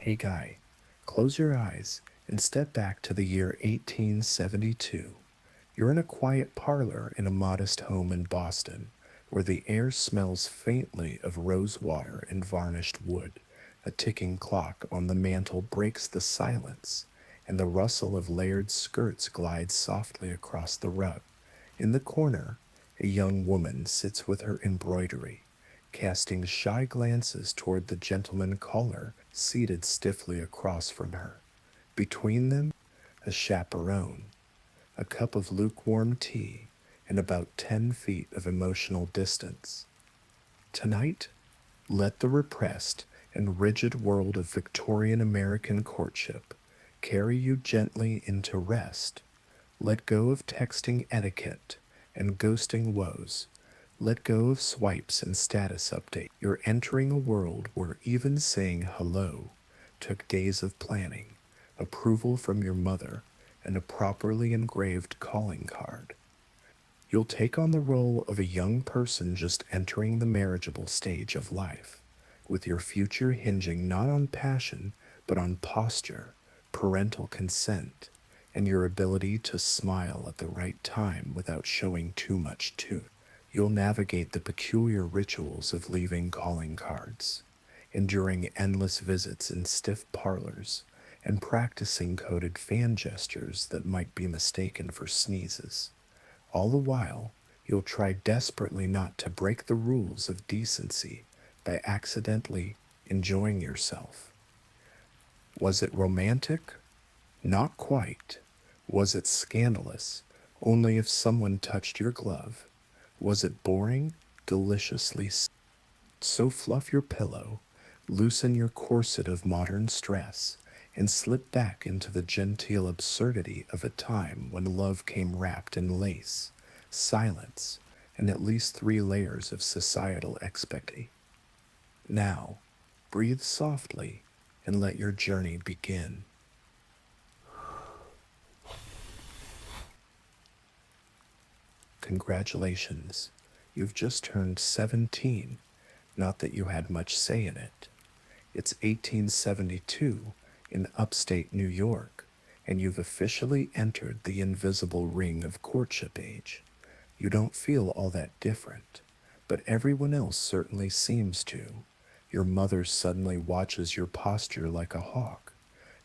Hey guy, close your eyes and step back to the year 1872. You're in a quiet parlor in a modest home in Boston, where the air smells faintly of rose water and varnished wood. A ticking clock on the mantel breaks the silence, and the rustle of layered skirts glides softly across the rug. In the corner, a young woman sits with her embroidery, casting shy glances toward the gentleman caller seated stiffly across from her. Between them, a chaperone, a cup of lukewarm tea, and about 10 feet of emotional distance. Tonight, let the repressed and rigid world of Victorian American courtship carry you gently into rest. Let go of texting etiquette and ghosting woes. Let go of swipes and status updates. You're entering a world where even saying hello took days of planning, approval from your mother, and a properly engraved calling card. You'll take on the role of a young person just entering the marriageable stage of life, with your future hinging not on passion, but on posture, parental consent, and your ability to smile at the right time without showing too much tooth. You'll navigate the peculiar rituals of leaving calling cards, enduring endless visits in stiff parlors, and practicing coded fan gestures that might be mistaken for sneezes. All the while, you'll try desperately not to break the rules of decency by accidentally enjoying yourself. Was it romantic? Not quite. Was it scandalous? Only if someone touched your glove. Was it boring? Deliciously so fluff your pillow, loosen your corset of modern stress, and slip back into the genteel absurdity of a time when love came wrapped in lace, silence, and at least 3 layers of societal expectation. Now, breathe softly and let your journey begin. Congratulations, you've just turned 17. Not that you had much say in it. It's 1872 in upstate New York, and you've officially entered the invisible ring of courtship age. You don't feel all that different, but everyone else certainly seems to. Your mother suddenly watches your posture like a hawk.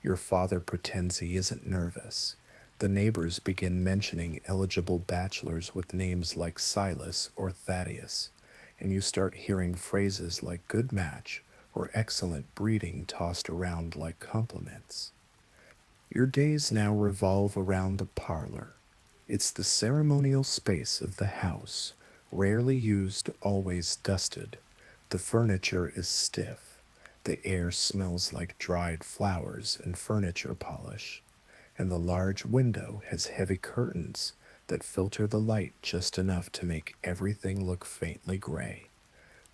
Your father pretends he isn't nervous. The neighbors begin mentioning eligible bachelors with names like Silas or Thaddeus, and you start hearing phrases like good match or excellent breeding tossed around like compliments. Your days now revolve around the parlor. It's the ceremonial space of the house, rarely used, always dusted. The furniture is stiff. The air smells like dried flowers and furniture polish, and the large window has heavy curtains that filter the light just enough to make everything look faintly gray.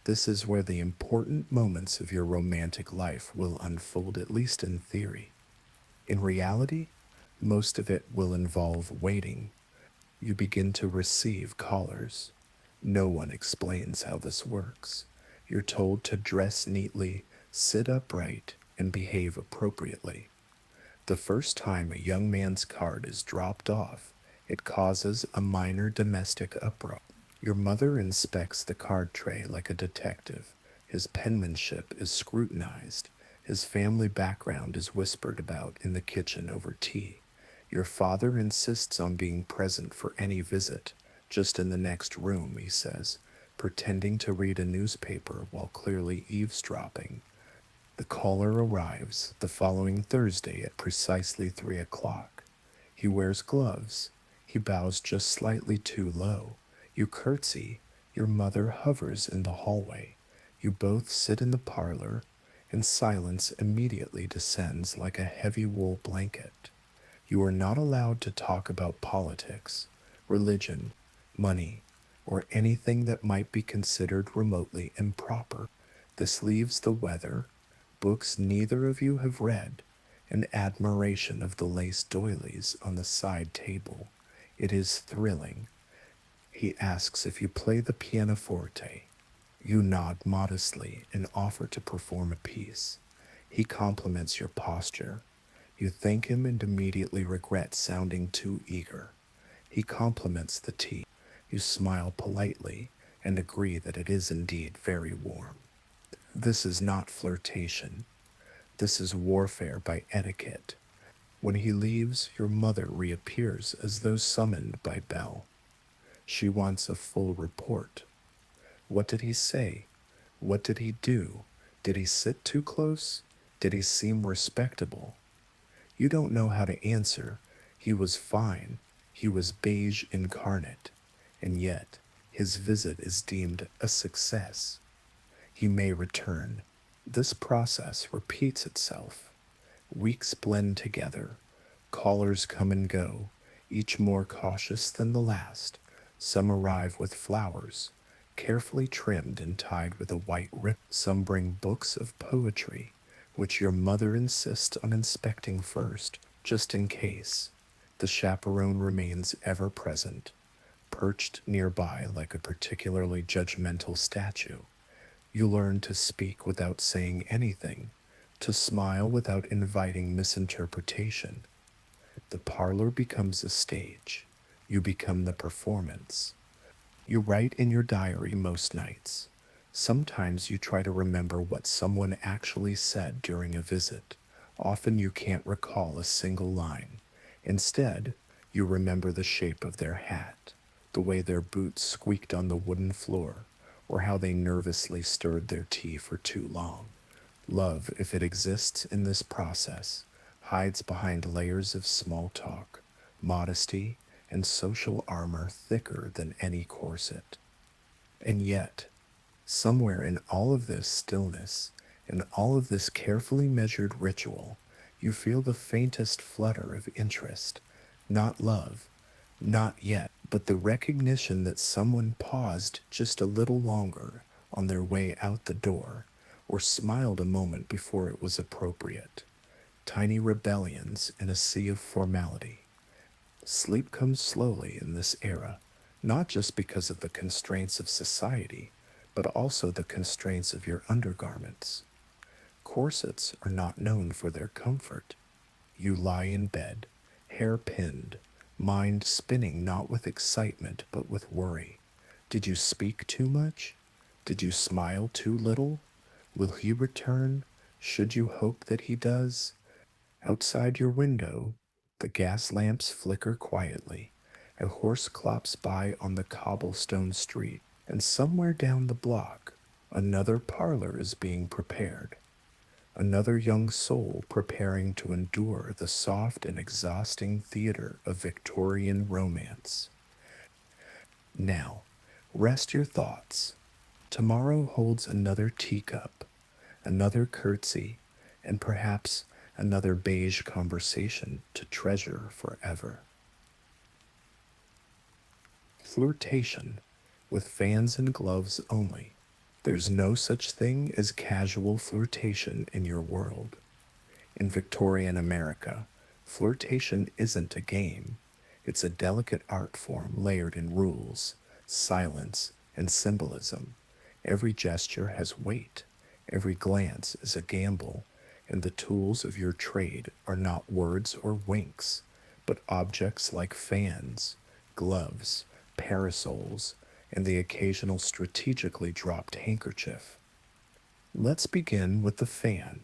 This is where the important moments of your romantic life will unfold, at least in theory. In reality, most of it will involve waiting. You begin to receive callers. No one explains how this works. You're told to dress neatly, sit upright, and behave appropriately. The first time a young man's card is dropped off, it causes a minor domestic uproar. Your mother inspects the card tray like a detective. His penmanship is scrutinized. His family background is whispered about in the kitchen over tea. Your father insists on being present for any visit, just in the next room, he says, pretending to read a newspaper while clearly eavesdropping. The caller arrives the following Thursday at precisely 3 o'clock. He wears gloves. He bows just slightly too low. You curtsy. Your mother hovers in the hallway. You both sit in the parlor, and silence immediately descends like a heavy wool blanket. You are not allowed to talk about politics, religion, money, or anything that might be considered remotely improper. This leaves the weather, books neither of you have read, and admiration of the lace doilies on the side table. It is thrilling. He asks if you play the pianoforte. You nod modestly and offer to perform a piece. He compliments your posture. You thank him and immediately regret sounding too eager. He compliments the tea. You smile politely and agree that it is indeed very warm. This is not flirtation. This is warfare by etiquette. When he leaves, your mother reappears as though summoned by bell. She wants a full report. What did he say? What did he do? Did he sit too close? Did he seem respectable? You don't know how to answer. He was fine. He was beige incarnate. And yet, his visit is deemed a success. He may return. This process repeats itself. Weeks blend together. Callers come and go, each more cautious than the last. Some arrive with flowers, carefully trimmed and tied with a white ribbon. Some bring books of poetry, which your mother insists on inspecting first, just in case. The chaperone remains ever present, perched nearby like a particularly judgmental statue. You learn to speak without saying anything, to smile without inviting misinterpretation. The parlor becomes a stage. You become the performance. You write in your diary most nights. Sometimes you try to remember what someone actually said during a visit. Often you can't recall a single line. Instead, you remember the shape of their hat, the way their boots squeaked on the wooden floor, or how they nervously stirred their tea for too long. Love, if it exists in this process, hides behind layers of small talk, modesty, and social armor thicker than any corset. And yet, somewhere in all of this stillness, in all of this carefully measured ritual, you feel the faintest flutter of interest, not love, not yet, but the recognition that someone paused just a little longer on their way out the door, or smiled a moment before it was appropriate. Tiny rebellions in a sea of formality. Sleep comes slowly in this era, not just because of the constraints of society, but also the constraints of your undergarments. Corsets are not known for their comfort. You lie in bed, hair pinned, mind spinning not with excitement but with worry. Did you speak too much? Did you smile too little? Will he return? Should you hope that he does? Outside your window, the gas lamps flicker quietly. A horse clops by on the cobblestone street, and somewhere down the block, another parlor is being prepared. Another young soul preparing to endure the soft and exhausting theater of Victorian romance. Now, rest your thoughts. Tomorrow holds another teacup, another curtsy, and perhaps another beige conversation to treasure forever. Flirtation, with fans and gloves only. There's no such thing as casual flirtation in your world. In Victorian America, flirtation isn't a game. It's a delicate art form layered in rules, silence, and symbolism. Every gesture has weight. Every glance is a gamble, and the tools of your trade are not words or winks, but objects like fans, gloves, parasols, and the occasional strategically dropped handkerchief. Let's begin with the fan.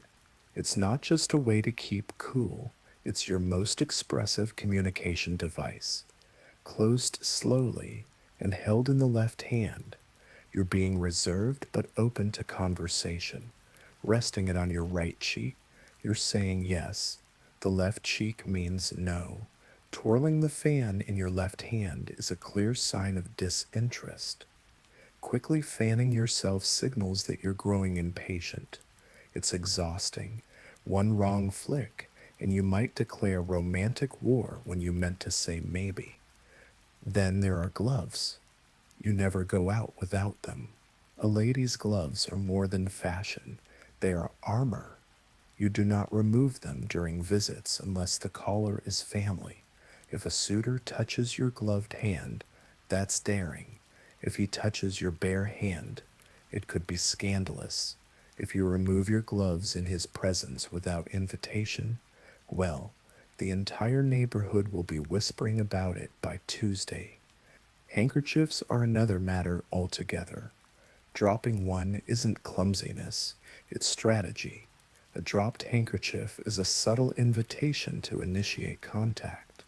It's not just a way to keep cool, it's your most expressive communication device. Closed slowly and held in the left hand, you're being reserved but open to conversation. Resting it on your right cheek, you're saying yes. The left cheek means no. Twirling the fan in your left hand is a clear sign of disinterest. Quickly fanning yourself signals that you're growing impatient. It's exhausting. One wrong flick, and you might declare romantic war when you meant to say maybe. Then there are gloves. You never go out without them. A lady's gloves are more than fashion. They are armor. You do not remove them during visits unless the caller is family. If a suitor touches your gloved hand, that's daring. If he touches your bare hand, it could be scandalous. If you remove your gloves in his presence without invitation, well, the entire neighborhood will be whispering about it by Tuesday. Handkerchiefs are another matter altogether. Dropping one isn't clumsiness, it's strategy. A dropped handkerchief is a subtle invitation to initiate contact,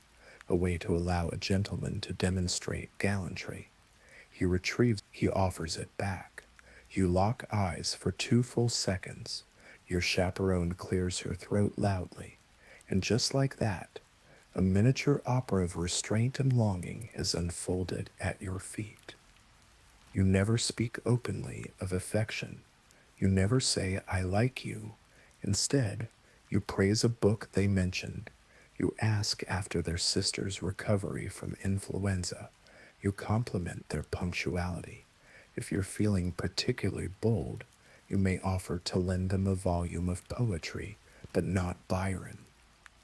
a way to allow a gentleman to demonstrate gallantry. He retrieves, he offers it back. You lock eyes for 2 full seconds. Your chaperone clears her throat loudly. And just like that, a miniature opera of restraint and longing is unfolded at your feet. You never speak openly of affection. You never say, I like you. Instead, you praise a book they mentioned. You ask after their sister's recovery from influenza. You compliment their punctuality. If you're feeling particularly bold, you may offer to lend them a volume of poetry, but not Byron.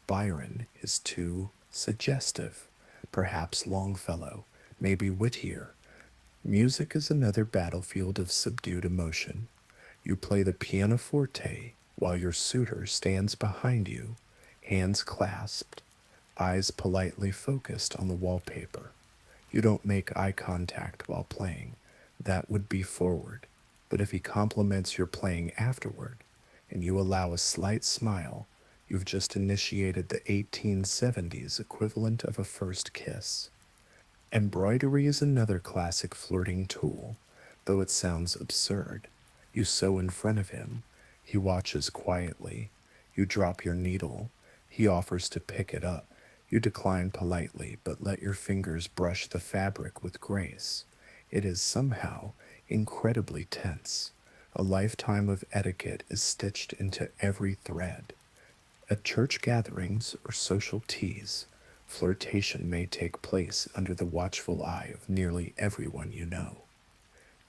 Byron is too suggestive. Perhaps Longfellow, maybe Whittier. Music is another battlefield of subdued emotion. You play the pianoforte while your suitor stands behind you, hands clasped, eyes politely focused on the wallpaper. You don't make eye contact while playing. That would be forward. But if he compliments your playing afterward, and you allow a slight smile, you've just initiated the 1870s equivalent of a first kiss. Embroidery is another classic flirting tool, though it sounds absurd. You sew in front of him. He watches quietly. You drop your needle. He offers to pick it up. You decline politely, but let your fingers brush the fabric with grace. It is somehow incredibly tense. A lifetime of etiquette is stitched into every thread. At church gatherings or social teas, flirtation may take place under the watchful eye of nearly everyone you know.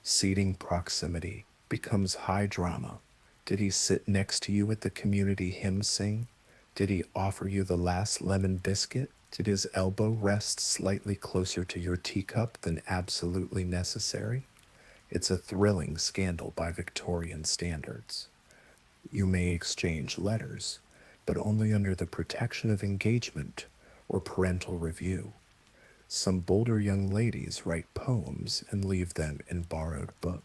Seating proximity becomes high drama. Did he sit next to you at the community hymn sing? Did he offer you the last lemon biscuit? Did his elbow rest slightly closer to your teacup than absolutely necessary? It's a thrilling scandal by Victorian standards. You may exchange letters, but only under the protection of engagement or parental review. Some bolder young ladies write poems and leave them in borrowed books.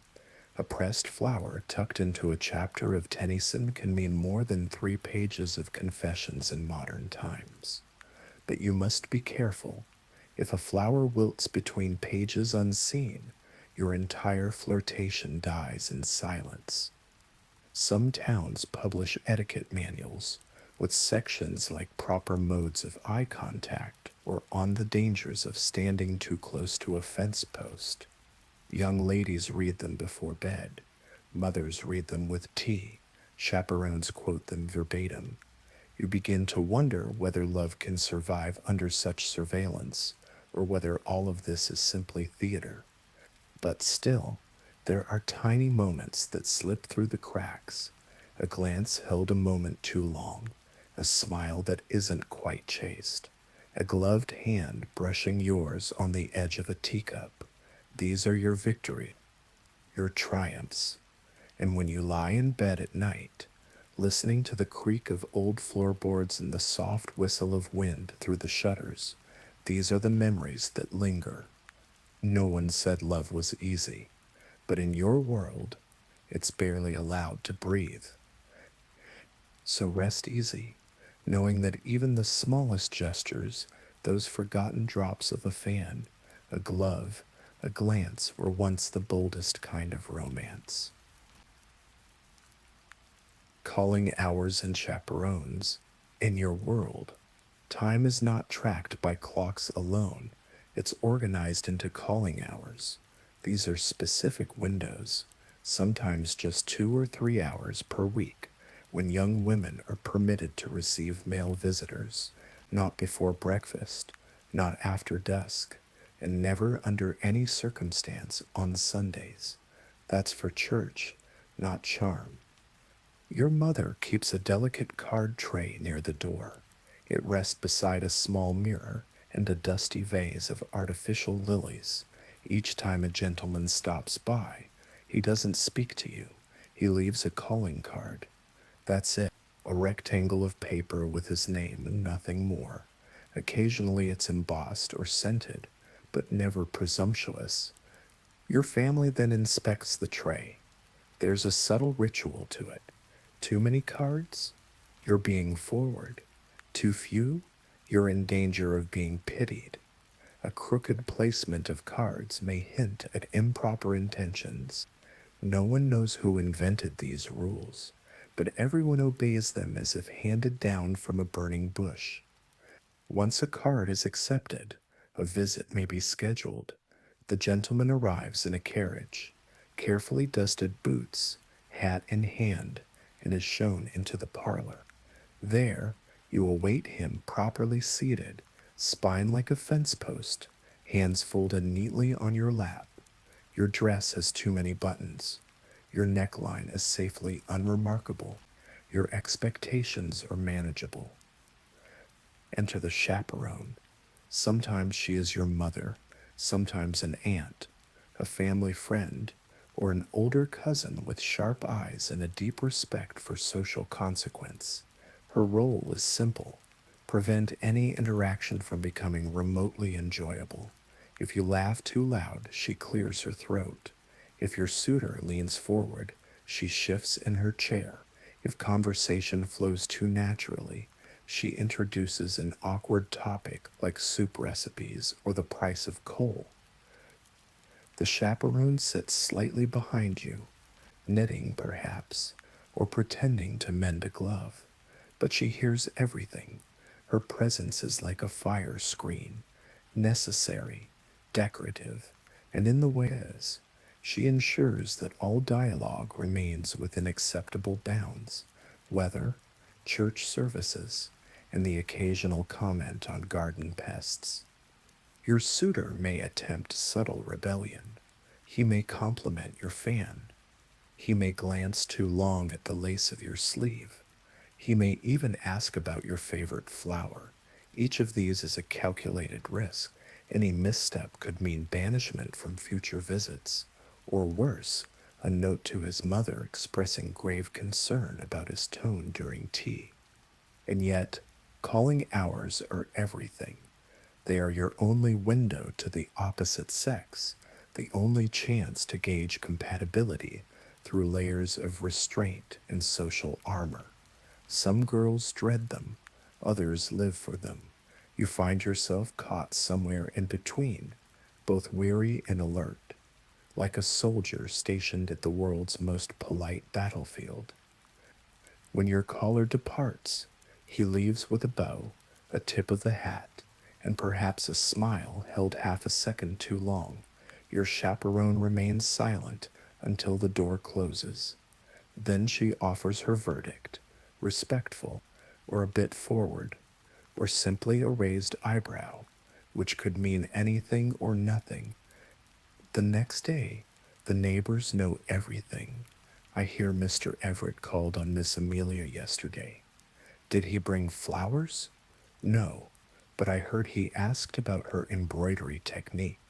A pressed flower tucked into a chapter of Tennyson can mean more than 3 pages of confessions in modern times. But you must be careful. If a flower wilts between pages unseen, your entire flirtation dies in silence. Some towns publish etiquette manuals with sections like proper modes of eye contact or on the dangers of standing too close to a fence post. Young ladies read them before bed. Mothers read them with tea. Chaperones quote them verbatim. You begin to wonder whether love can survive under such surveillance, or whether all of this is simply theater. But still, there are tiny moments that slip through the cracks. A glance held a moment too long, a smile that isn't quite chaste, a gloved hand brushing yours on the edge of a teacup. These are your victory, your triumphs. And when you lie in bed at night, listening to the creak of old floorboards and the soft whistle of wind through the shutters, these are the memories that linger. No one said love was easy, but in your world, it's barely allowed to breathe. So rest easy, knowing that even the smallest gestures, those forgotten drops of a fan, a glove, a glance, were once the boldest kind of romance. Calling hours and chaperones. In your world, time is not tracked by clocks alone. It's organized into calling hours. These are specific windows, sometimes just 2 or 3 hours per week, when young women are permitted to receive male visitors, not before breakfast, not after dusk, and never under any circumstance on Sundays. That's for church, not charm. Your mother keeps a delicate card tray near the door. It rests beside a small mirror and a dusty vase of artificial lilies. Each time a gentleman stops by, he doesn't speak to you. He leaves a calling card. That's it, a rectangle of paper with his name and nothing more. Occasionally it's embossed or scented, but never presumptuous. Your family then inspects the tray. There's a subtle ritual to it. Too many cards? You're being forward. Too few? You're in danger of being pitied. A crooked placement of cards may hint at improper intentions. No one knows who invented these rules, but everyone obeys them as if handed down from a burning bush. Once a card is accepted, a visit may be scheduled. The gentleman arrives in a carriage, carefully dusted boots, hat in hand, and is shown into the parlor. There, you await him properly seated, spine like a fence post, hands folded neatly on your lap. Your dress has too many buttons. Your neckline is safely unremarkable. Your expectations are manageable. Enter the chaperone. Sometimes she is your mother, sometimes an aunt, a family friend, or an older cousin with sharp eyes and a deep respect for social consequence. Her role is simple: prevent any interaction from becoming remotely enjoyable. If you laugh too loud, she clears her throat. If your suitor leans forward, she shifts in her chair. If conversation flows too naturally, she introduces an awkward topic like soup recipes or the price of coal. The chaperone sits slightly behind you, knitting perhaps, or pretending to mend a glove. But she hears everything. Her presence is like a fire screen, necessary, decorative, and in the way is. She ensures that all dialogue remains within acceptable bounds, weather, church services, and the occasional comment on garden pests. Your suitor may attempt subtle rebellion. He may compliment your fan. He may glance too long at the lace of your sleeve. He may even ask about your favorite flower. Each of these is a calculated risk. Any misstep could mean banishment from future visits, or worse, a note to his mother expressing grave concern about his tone during tea. And yet, calling hours are everything. They are your only window to the opposite sex, the only chance to gauge compatibility through layers of restraint and social armor. Some girls dread them, others live for them. You find yourself caught somewhere in between, both weary and alert, like a soldier stationed at the world's most polite battlefield. When your caller departs, he leaves with a bow, a tip of the hat, and perhaps a smile held half a second too long. Your chaperone remains silent until the door closes. Then she offers her verdict, respectful, or a bit forward, or simply a raised eyebrow, which could mean anything or nothing. The next day, the neighbors know everything. I hear Mr. Everett called on Miss Amelia yesterday. Did he bring flowers? No, but I heard he asked about her embroidery technique.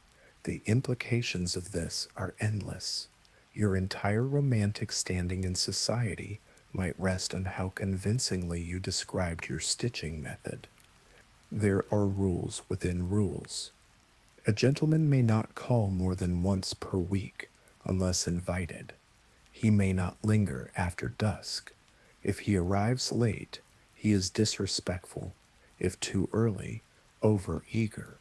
The implications of this are endless. Your entire romantic standing in society might rest on how convincingly you described your stitching method. There are rules within rules. A gentleman may not call more than once per week unless invited. He may not linger after dusk. If he arrives late, he is disrespectful. If too early, over-eager.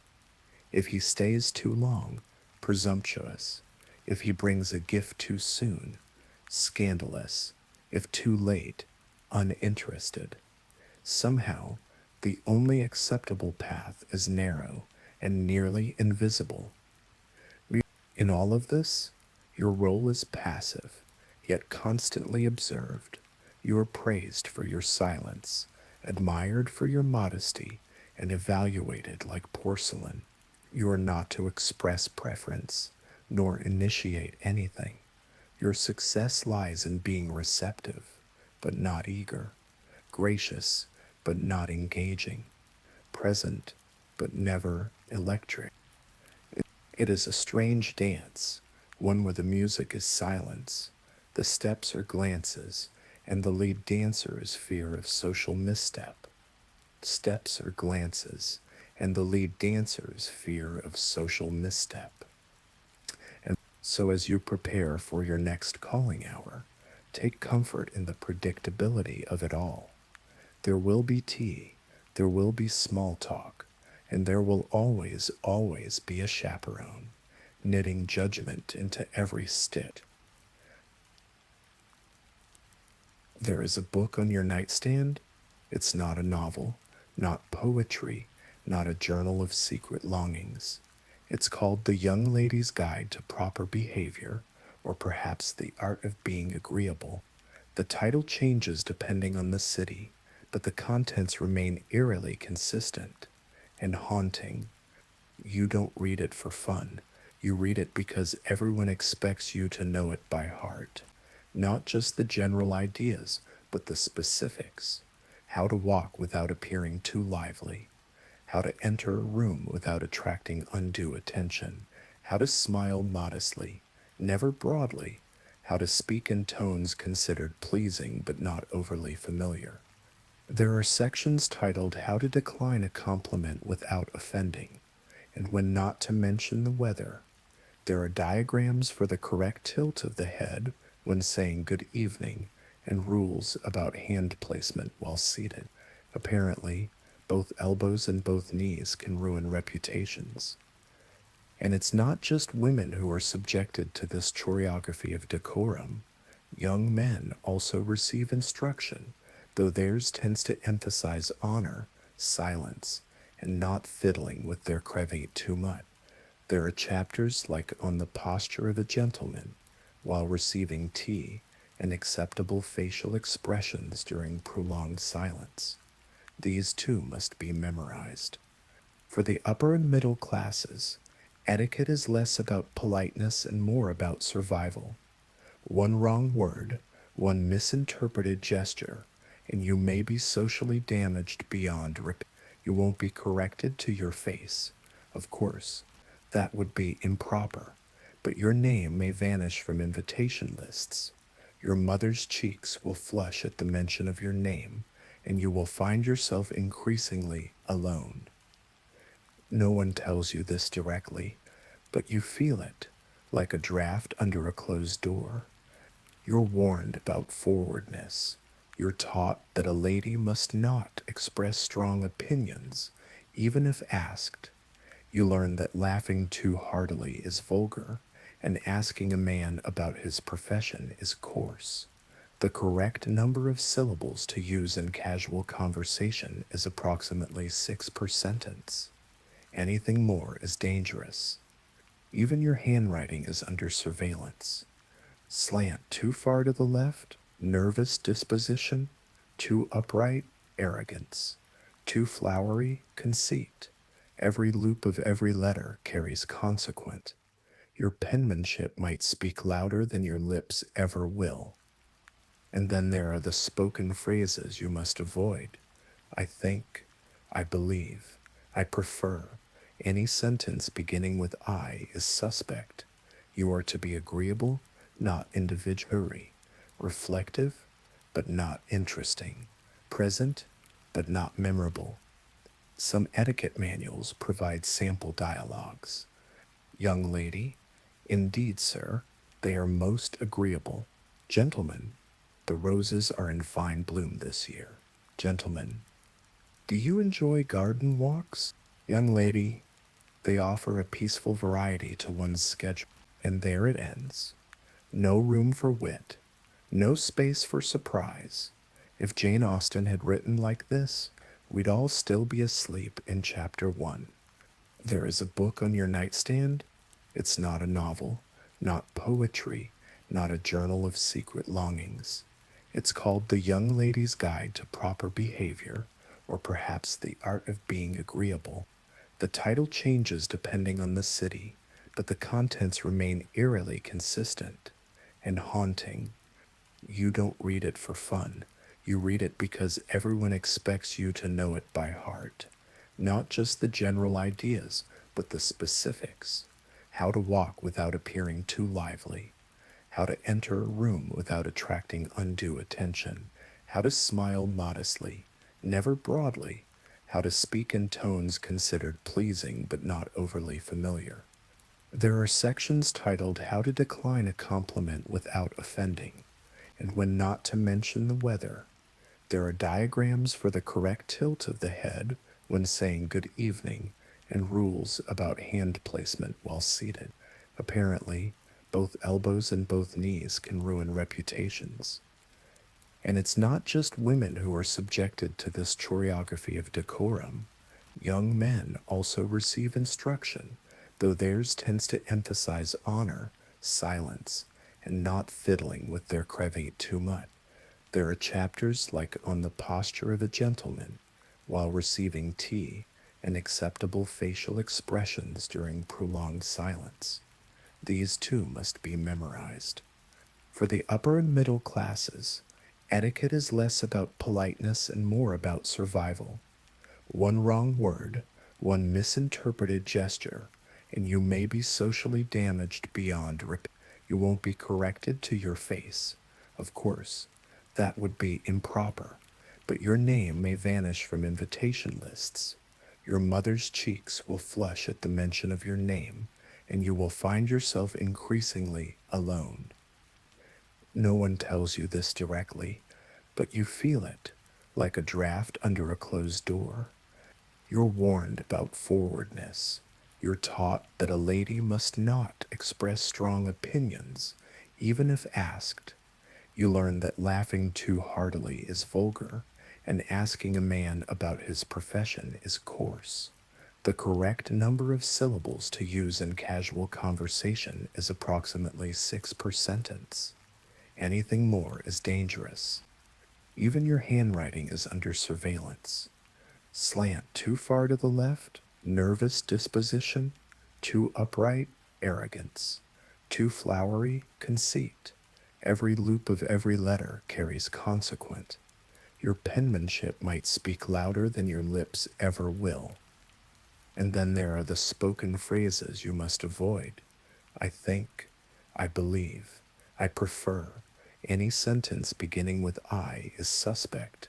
If he stays too long, presumptuous. If he brings a gift too soon, scandalous. If too late, uninterested. Somehow, the only acceptable path is narrow and nearly invisible. In all of this, your role is passive, yet constantly observed. You are praised for your silence, admired for your modesty, and evaluated like porcelain. You are not to express preference, nor initiate anything. Your success lies in being receptive, but not eager, gracious, but not engaging, present, but never electric. It is a strange dance, one where the music is silence, The steps are glances, and the lead dancer is fear of social misstep. Steps are glances, and the lead dancer is fear of social misstep. And so, as you prepare for your next calling hour, take comfort in the predictability of it all. There will be tea, there will be small talk, and there will always, always be a chaperone, knitting judgment into every stitch. There is a book on your nightstand. It's not a novel, not poetry, not a journal of secret longings. It's called The Young Lady's Guide to Proper Behavior, or perhaps The Art of Being Agreeable. The title changes depending on the city, but the contents remain eerily consistent and haunting. You don't read it for fun. You read it because everyone expects you to know it by heart. Not just the general ideas, but the specifics. How to walk without appearing too lively. How to enter a room without attracting undue attention. How to smile modestly, never broadly. How to speak in tones considered pleasing but not overly familiar. There are sections titled How to Decline a Compliment Without Offending, and when not to mention the weather. There are diagrams for the correct tilt of the head when saying good evening, and rules about hand placement while seated. Apparently, both elbows and both knees can ruin reputations. And it's not just women who are subjected to this choreography of decorum. Young men also receive instruction, though theirs tends to emphasize honor, silence, and not fiddling with their crevette too much. There are chapters like on the posture of a gentleman while receiving tea and acceptable facial expressions during prolonged silence. These too must be memorized. For the upper and middle classes, etiquette is less about politeness and more about survival. One wrong word, one misinterpreted gesture, and you may be socially damaged beyond repair. You won't be corrected to your face, of course. That would be improper, but your name may vanish from invitation lists. Your mother's cheeks will flush at the mention of your name, and you will find yourself increasingly alone. No one tells you this directly, but you feel it, like a draft under a closed door. You're warned about forwardness. You're taught that a lady must not express strong opinions, even if asked. You learn that laughing too heartily is vulgar, and asking a man about his profession is coarse. The correct number of syllables to use in casual conversation is approximately 6 per sentence. Anything more is dangerous. Even your handwriting is under surveillance. Slant too far to the left, nervous disposition. Too upright, arrogance. Too flowery, conceit. Every loop of every letter carries consequence. Your penmanship might speak louder than your lips ever will. And then there are the spoken phrases you must avoid. I think, I believe, I prefer. Any sentence beginning with I is suspect. You are to be agreeable, not individual, reflective, but not interesting, present, but not memorable. Some etiquette manuals provide sample dialogues. Young lady, indeed, sir, they are most agreeable. Gentlemen, the roses are in fine bloom this year. Gentlemen, do you enjoy garden walks? Young lady, they offer a peaceful variety to one's schedule. And there it ends. No room for wit, no space for surprise. If Jane Austen had written like this, we'd all still be asleep in chapter 1. There is a book on your nightstand. It's not a novel, not poetry, not a journal of secret longings. It's called The Young Lady's Guide to Proper Behavior, or perhaps The Art of Being Agreeable. The title changes depending on the city, but the contents remain eerily consistent and haunting. You don't read it for fun. You read it because everyone expects you to know it by heart. Not just the general ideas, but the specifics. How to walk without appearing too lively. how to enter a room without attracting undue attention, how to smile modestly, never broadly, how to speak in tones considered pleasing but not overly familiar. There are sections titled How to Decline a Compliment Without Offending, and When Not to Mention the Weather. There are diagrams for the correct tilt of the head when saying good evening, and rules about hand placement while seated. Apparently, both elbows and both knees can ruin reputations. And it's not just women who are subjected to this choreography of decorum. Young men also receive instruction, though theirs tends to emphasize honor, silence, and not fiddling with their crevette too much. There are chapters like On the Posture of a Gentleman while receiving tea and acceptable facial expressions during prolonged silence. These too must be memorized. For the upper and middle classes, etiquette is less about politeness and more about survival. One wrong word, one misinterpreted gesture, and you may be socially damaged beyond repair. You won't be corrected to your face. Of course, that would be improper, but your name may vanish from invitation lists. Your mother's cheeks will flush at the mention of your name, and you will find yourself increasingly alone. No one tells you this directly, but you feel it, like a draft under a closed door. You're warned about forwardness. You're taught that a lady must not express strong opinions, even if asked. You learn that laughing too heartily is vulgar, and asking a man about his profession is coarse. The correct number of syllables to use in casual conversation is approximately 6 per sentence. Anything more is dangerous. Even your handwriting is under surveillance. Slant too far to the left, nervous disposition; too upright, arrogance; too flowery, conceit. Every loop of every letter carries consequence. Your penmanship might speak louder than your lips ever will. And then there are the spoken phrases you must avoid. I think, I believe, I prefer. Any sentence beginning with I is suspect.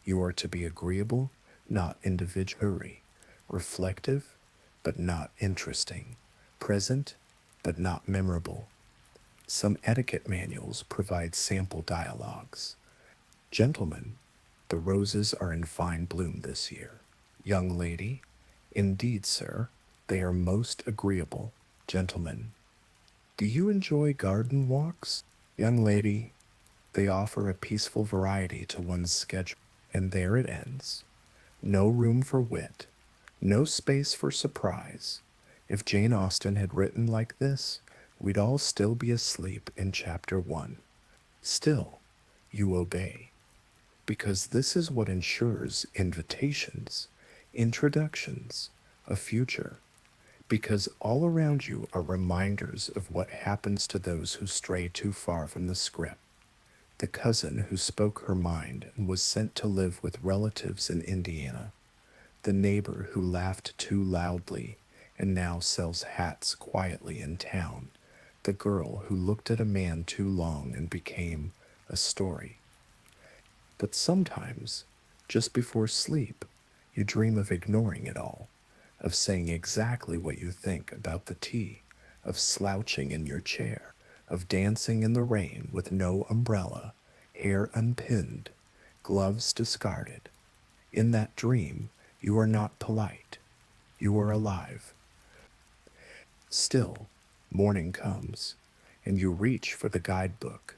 You are to be agreeable, not individual; reflective, but not interesting; present, but not memorable. Some etiquette manuals provide sample dialogues. Gentlemen, the roses are in fine bloom this year. Young lady, indeed, sir, they are most agreeable. Gentlemen, do you enjoy garden walks? Young lady, they offer a peaceful variety to one's schedule. And there it ends. No room for wit, no space for surprise. If Jane Austen had written like this, we'd all still be asleep in chapter 1. Still, you obey, because this is what ensures invitations, introductions, a future, because all around you are reminders of what happens to those who stray too far from the script. The cousin who spoke her mind and was sent to live with relatives in Indiana, the neighbor who laughed too loudly and now sells hats quietly in town, the girl who looked at a man too long and became a story. But sometimes, just before sleep, you dream of ignoring it all, of saying exactly what you think about the tea, of slouching in your chair, of dancing in the rain with no umbrella, hair unpinned, gloves discarded. In that dream, you are not polite. You are alive. Still, morning comes, and you reach for the guidebook.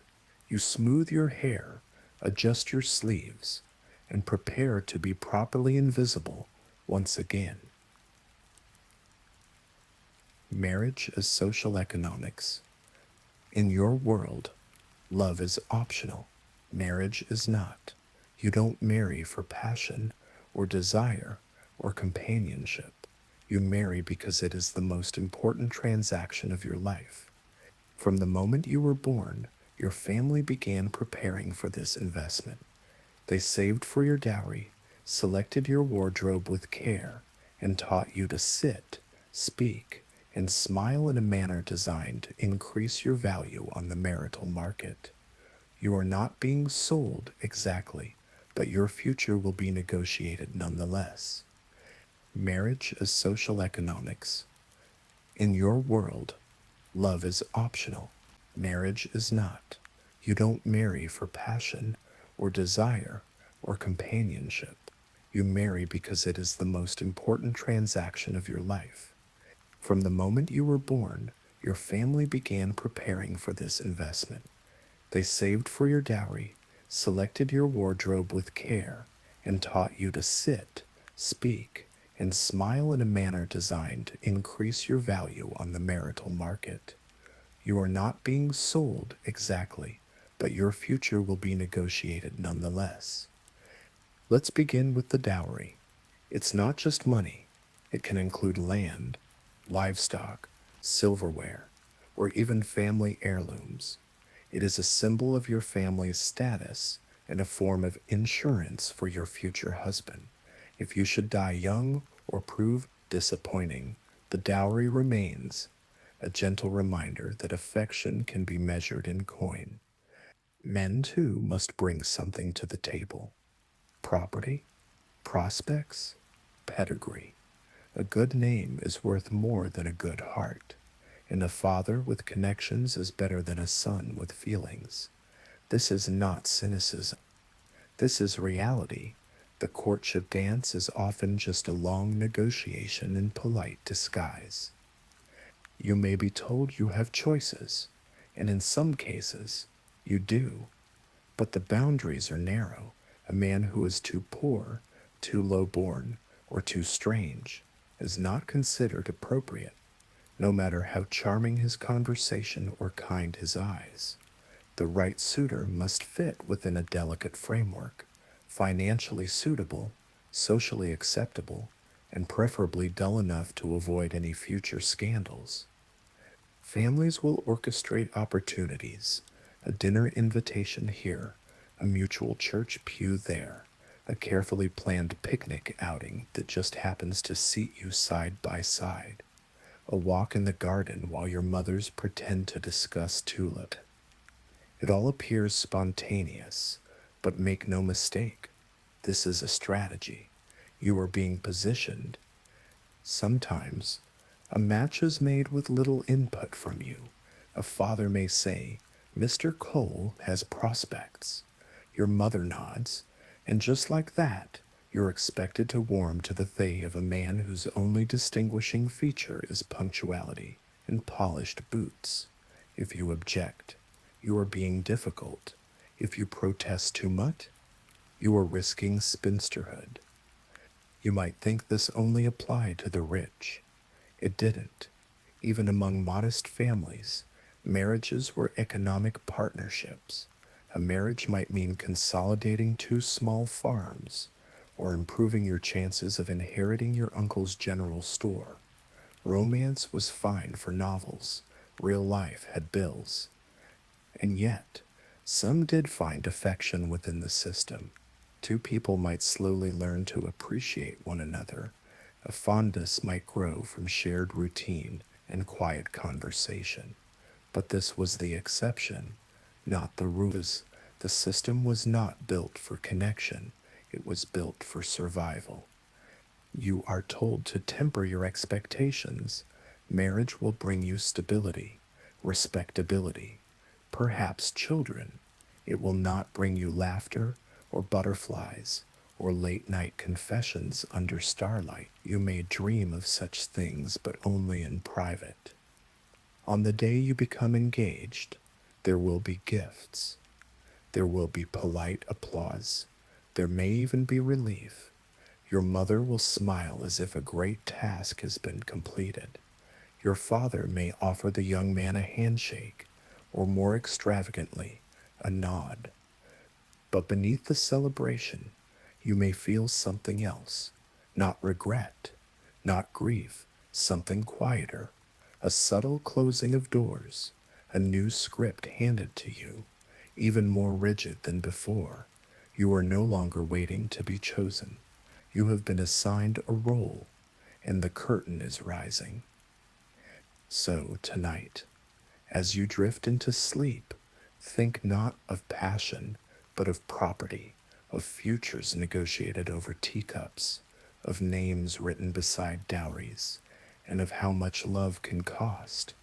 You smooth your hair, adjust your sleeves, and prepare to be properly invisible once again. Marriage as social economics. In your world, love is optional. Marriage is not. You don't marry for passion or desire or companionship. You marry because it is the most important transaction of your life. From the moment you were born, your family began preparing for this investment. They saved for your dowry, selected your wardrobe with care, and taught you to sit, speak, and smile in a manner designed to increase your value on the marital market. You are not being sold exactly, but your future will be negotiated nonetheless. Marriage is social economics. In your world, love is optional. Marriage is not. You don't marry for passion or desire or companionship. You marry because it is the most important transaction of your life. From the moment you were born, your family began preparing for this investment. They saved for your dowry, selected your wardrobe with care, and taught you to sit, speak, and smile in a manner designed to increase your value on the marital market. You are not being sold exactly, but your future will be negotiated nonetheless. Let's begin with the dowry. It's not just money, it can include land, livestock, silverware, or even family heirlooms. It is a symbol of your family's status and a form of insurance for your future husband. If you should die young or prove disappointing, the dowry remains a gentle reminder that affection can be measured in coin. Men, too, must bring something to the table: property, prospects, pedigree. A good name is worth more than a good heart, and a father with connections is better than a son with feelings. This is not cynicism. This is reality. The courtship dance is often just a long negotiation in polite disguise. You may be told you have choices, and in some cases, you do, but the boundaries are narrow. A man who is too poor, too low born, or too strange is not considered appropriate, no matter how charming his conversation or kind his eyes. The right suitor must fit within a delicate framework, financially suitable, socially acceptable, and preferably dull enough to avoid any future scandals. Families will orchestrate opportunities: a dinner invitation here, a mutual church pew there, a carefully planned picnic outing that just happens to seat you side by side, a walk in the garden while your mothers pretend to discuss tulip. It all appears spontaneous, but make no mistake, this is a strategy. You are being positioned. Sometimes a match is made with little input from you. A father may say, "Mr. Cole has prospects." Your mother nods, and just like that, you're expected to warm to the they of a man whose only distinguishing feature is punctuality and polished boots. If you object, you are being difficult. If you protest too much, you are risking spinsterhood. You might think this only applied to the rich. It didn't. Even among modest families, marriages were economic partnerships. A marriage might mean consolidating two small farms or improving your chances of inheriting your uncle's general store. Romance was fine for novels. Real life had bills. And yet, some did find affection within the system. Two people might slowly learn to appreciate one another. A fondness might grow from shared routine and quiet conversation. But this was the exception, not the rule. The system was not built for connection, it was built for survival. You are told to temper your expectations. Marriage will bring you stability, respectability, perhaps children. It will not bring you laughter or butterflies or late night confessions under starlight. You may dream of such things, but only in private. On the day you become engaged, there will be gifts. There will be polite applause. There may even be relief. Your mother will smile as if a great task has been completed. Your father may offer the young man a handshake, or more extravagantly, a nod. But beneath the celebration, you may feel something else. Not regret, not grief, something quieter. A subtle closing of doors, a new script handed to you, even more rigid than before. You are no longer waiting to be chosen. You have been assigned a role, and the curtain is rising. So, tonight, as you drift into sleep, think not of passion, but of property, of futures negotiated over teacups, of names written beside dowries, and of how much love can cost,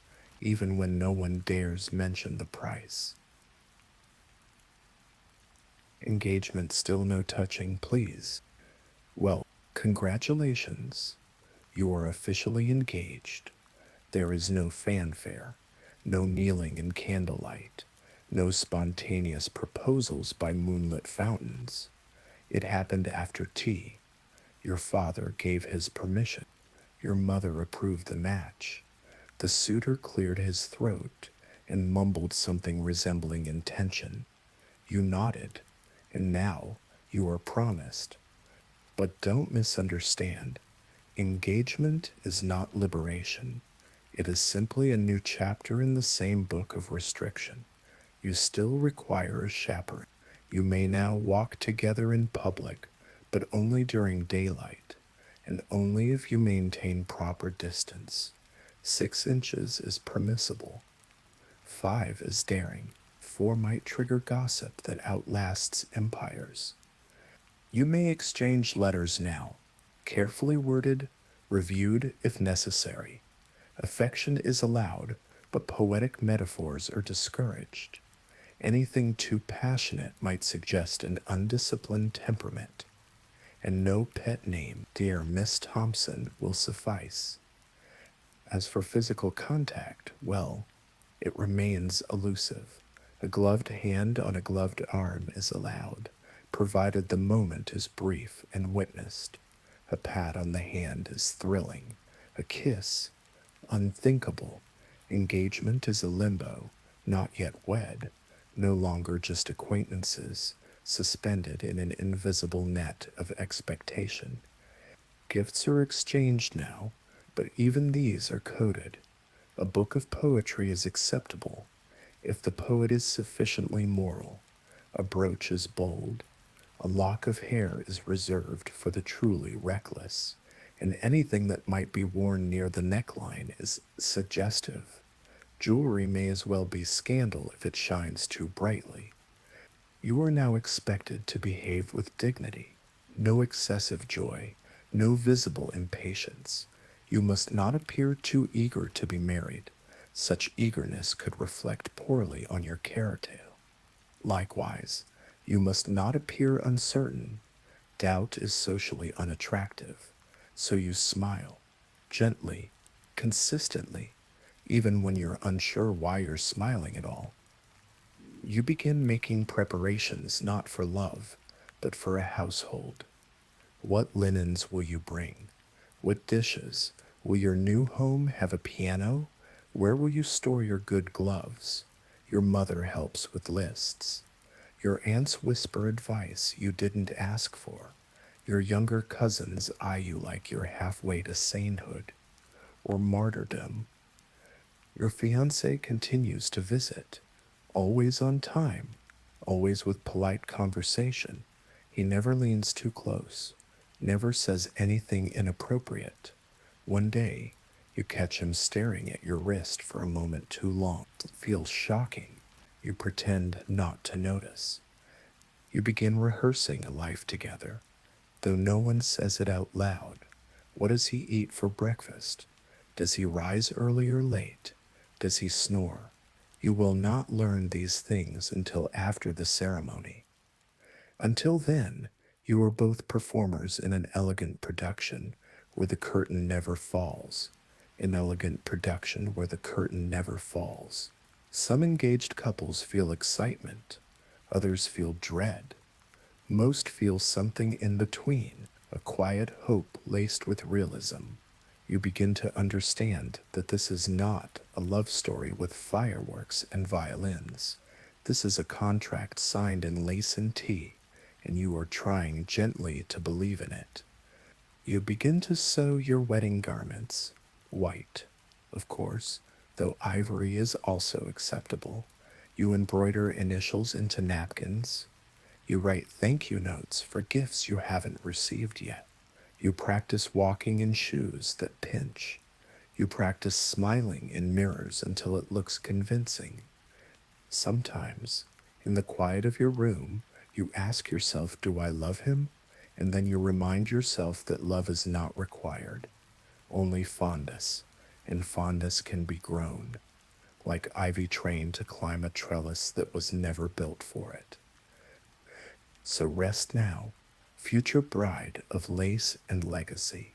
even when no one dares mention the price. Engagement still no touching, please. Well, congratulations. You are officially engaged. There is no fanfare, no kneeling in candlelight, no spontaneous proposals by moonlit fountains. It happened after tea. Your father gave his permission. Your mother approved the match. The suitor cleared his throat and mumbled something resembling intention. You nodded, and now you are promised. But don't misunderstand. Engagement is not liberation. It is simply a new chapter in the same book of restriction. You still require a chaperone. You may now walk together in public, but only during daylight, and only if you maintain proper distance. 6 inches is permissible. 5 is daring. 4 might trigger gossip that outlasts empires. You may exchange letters now, carefully worded, reviewed if necessary. Affection is allowed, but poetic metaphors are discouraged. Anything too passionate might suggest an undisciplined temperament, and no pet name, dear Miss Thompson, will suffice. As for physical contact, well, it remains elusive. A gloved hand on a gloved arm is allowed, provided the moment is brief and witnessed. A pat on the hand is thrilling. A kiss, unthinkable. Engagement is a limbo, not yet wed, no longer just acquaintances, suspended in an invisible net of expectation. Gifts are exchanged now, but even these are coded. A book of poetry is acceptable if the poet is sufficiently moral. A brooch is bold. A lock of hair is reserved for the truly reckless, and anything that might be worn near the neckline is suggestive. Jewelry may as well be scandal if it shines too brightly. You are now expected to behave with dignity. No excessive joy, no visible impatience. You must not appear too eager to be married. Such eagerness could reflect poorly on your character. Likewise, you must not appear uncertain. Doubt is socially unattractive, so you smile, gently, consistently, even when you're unsure why you're smiling at all. You begin making preparations not for love, but for a household. What linens will you bring? What dishes? Will your new home have a piano? Where will you store your good gloves? Your mother helps with lists. Your aunts whisper advice you didn't ask for. Your younger cousins eye you like you're halfway to sainthood or martyrdom. Your fiancé continues to visit, always on time, always with polite conversation. He never leans too close, never says anything inappropriate. One day, you catch him staring at your wrist for a moment too long. It feels shocking. You pretend not to notice. You begin rehearsing a life together, though no one says it out loud. What does he eat for breakfast? Does he rise early or late? Does he snore? You will not learn these things until after the ceremony. Until then, you are both performers in an elegant production where the curtain never falls. An elegant production where the curtain never falls. Some engaged couples feel excitement, others feel dread. Most feel something in between, a quiet hope laced with realism. You begin to understand that this is not a love story with fireworks and violins. This is a contract signed in lace and tea, and you are trying gently to believe in it. You begin to sew your wedding garments, white, of course, though ivory is also acceptable. You embroider initials into napkins. You write thank you notes for gifts you haven't received yet. You practice walking in shoes that pinch. You practice smiling in mirrors until it looks convincing. Sometimes, in the quiet of your room, you ask yourself, do I love him? And then you remind yourself that love is not required, only fondness, and fondness can be grown, like ivy trained to climb a trellis that was never built for it. So rest now, future bride of lace and legacy.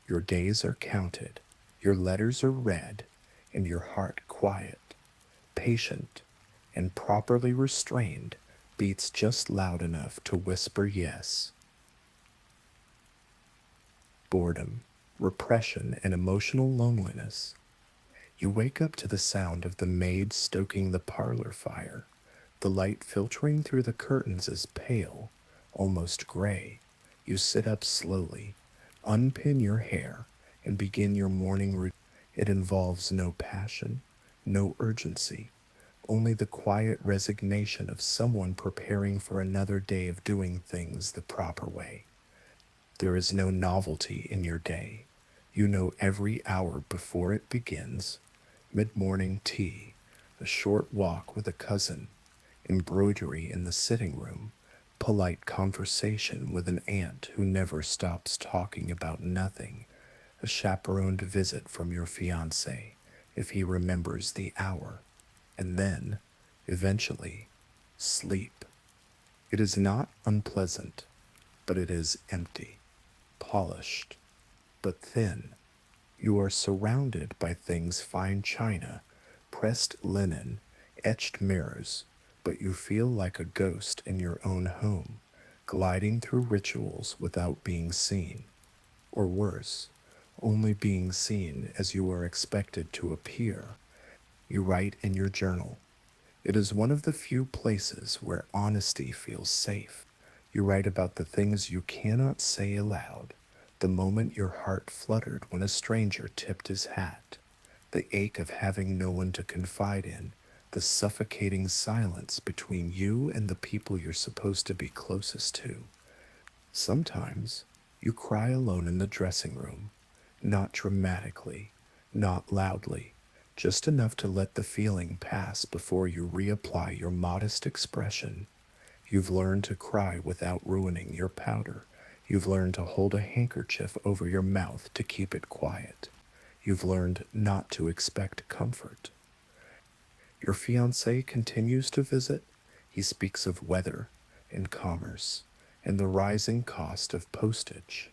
Your days are counted, your letters are read, and your heart quiet, patient, and properly restrained beats just loud enough to whisper yes. Boredom, repression, and emotional loneliness. You wake up to the sound of the maid stoking the parlor fire. The light filtering through the curtains is pale, almost gray. You sit up slowly, unpin your hair, and begin your morning routine. It involves no passion, no urgency, only the quiet resignation of someone preparing for another day of doing things the proper way. There is no novelty in your day. You know every hour before it begins. Mid-morning tea, a short walk with a cousin, embroidery in the sitting room, polite conversation with an aunt who never stops talking about nothing, a chaperoned visit from your fiancé, if he remembers the hour, and then, eventually, sleep. It is not unpleasant, but it is empty, polished, but thin. You are surrounded by things fine china, pressed linen, etched mirrors, but you feel like a ghost in your own home, gliding through rituals without being seen. Or worse, only being seen as you are expected to appear. You write in your journal. It is one of the few places where honesty feels safe. You write about the things you cannot say aloud, the moment your heart fluttered when a stranger tipped his hat, the ache of having no one to confide in, the suffocating silence between you and the people you're supposed to be closest to. Sometimes you cry alone in the dressing room, not dramatically, not loudly, just enough to let the feeling pass before you reapply your modest expression. You've learned to cry without ruining your powder. You've learned to hold a handkerchief over your mouth to keep it quiet. You've learned not to expect comfort. Your fiancé continues to visit. He speaks of weather and commerce and the rising cost of postage.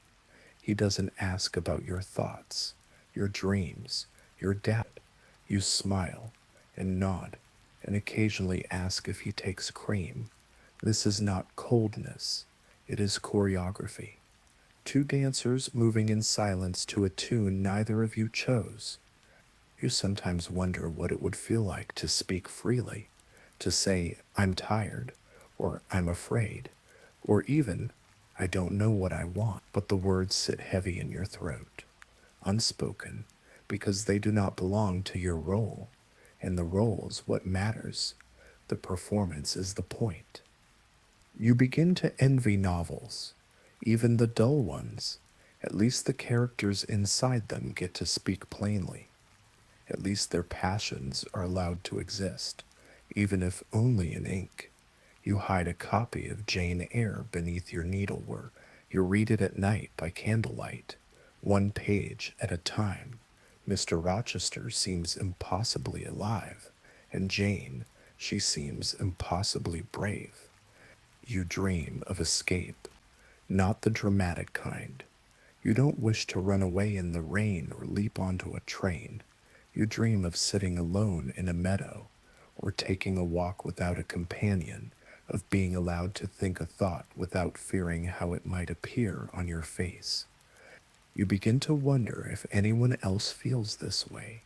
He doesn't ask about your thoughts, your dreams, your doubt. You smile and nod and occasionally ask if he takes cream. This is not coldness, it is choreography. Two dancers moving in silence to a tune neither of you chose. You sometimes wonder what it would feel like to speak freely, to say, I'm tired, or I'm afraid, or even, I don't know what I want, but the words sit heavy in your throat, unspoken, because they do not belong to your role, and the role is what matters. The performance is the point. You begin to envy novels, even the dull ones. At least the characters inside them get to speak plainly. At least their passions are allowed to exist, even if only in ink. You hide a copy of Jane Eyre beneath your needlework. You read it at night by candlelight, one page at a time. Mr. Rochester seems impossibly alive, and Jane, she seems impossibly brave. You dream of escape, not the dramatic kind. You don't wish to run away in the rain or leap onto a train. You dream of sitting alone in a meadow, or taking a walk without a companion, of being allowed to think a thought without fearing how it might appear on your face. You begin to wonder if anyone else feels this way.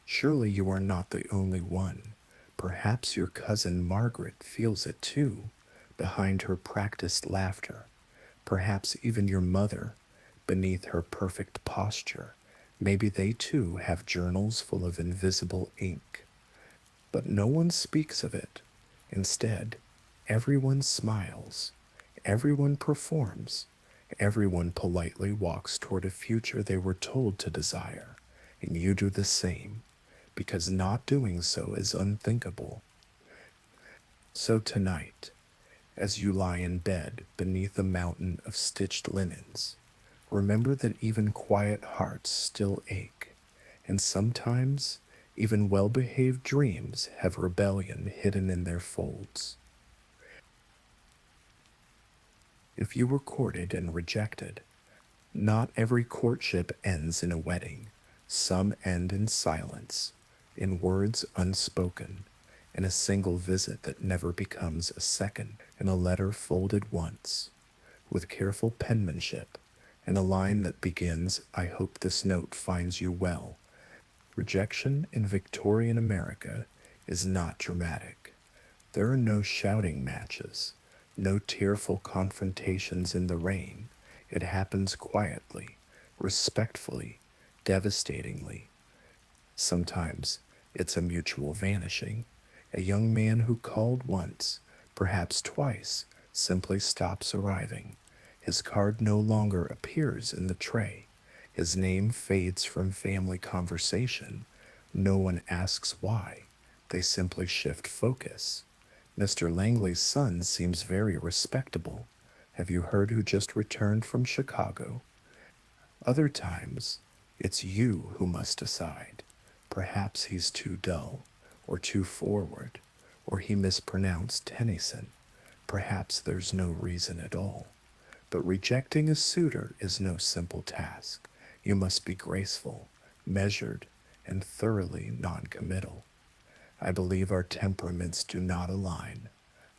Surely you are not the only one. Perhaps your cousin Margaret feels it too, behind her practiced laughter. Perhaps even your mother, beneath her perfect posture. Maybe they too have journals full of invisible ink. But no one speaks of it. Instead, everyone smiles, everyone performs, everyone politely walks toward a future they were told to desire, and you do the same, because not doing so is unthinkable. So tonight, as you lie in bed beneath a mountain of stitched linens, remember that even quiet hearts still ache, and sometimes even well behaved dreams have rebellion hidden in their folds. If you were courted and rejected, not every courtship ends in a wedding. Some end in silence, in words unspoken, in a single visit that never becomes a second, in a letter folded once, with careful penmanship, and a line that begins, "I hope this note finds you well." Rejection in Victorian America is not dramatic. There are no shouting matches, no tearful confrontations in the rain. It happens quietly, respectfully, devastatingly. Sometimes it's a mutual vanishing. A young man who called once, perhaps twice, simply stops arriving. His card no longer appears in the tray. His name fades from family conversation. No one asks why. They simply shift focus. Mr. Langley's son seems very respectable. Have you heard who just returned from Chicago? Other times, it's you who must decide. Perhaps he's too dull, or too forward, or he mispronounced Tennyson. Perhaps there's no reason at all. But rejecting a suitor is no simple task. You must be graceful, measured, and thoroughly noncommittal. I believe our temperaments do not align.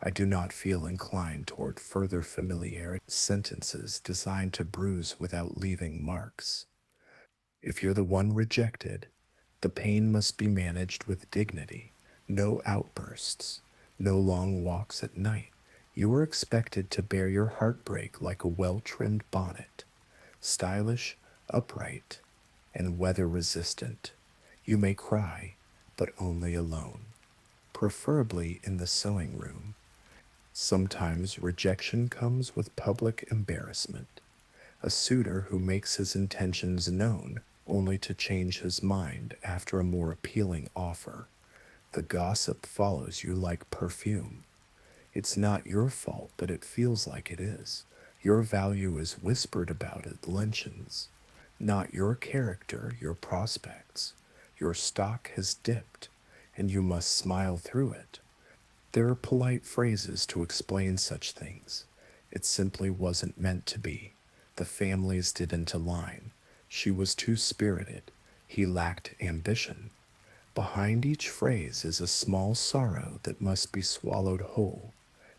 I do not feel inclined toward further familiarity sentences designed to bruise without leaving marks. If you're the one rejected, the pain must be managed with dignity, no outbursts, no long walks at night. You are expected to bear your heartbreak like a well trimmed bonnet, stylish, upright, and weather resistant. You may cry, but only alone, preferably in the sewing room. Sometimes rejection comes with public embarrassment. A suitor who makes his intentions known only to change his mind after a more appealing offer. The gossip follows you like perfume. It's not your fault, but it feels like it is. Your value is whispered about at luncheons. Not your character, your prospects. Your stock has dipped, and you must smile through it. There are polite phrases to explain such things. It simply wasn't meant to be. The families didn't align. She was too spirited. He lacked ambition. Behind each phrase is a small sorrow that must be swallowed whole,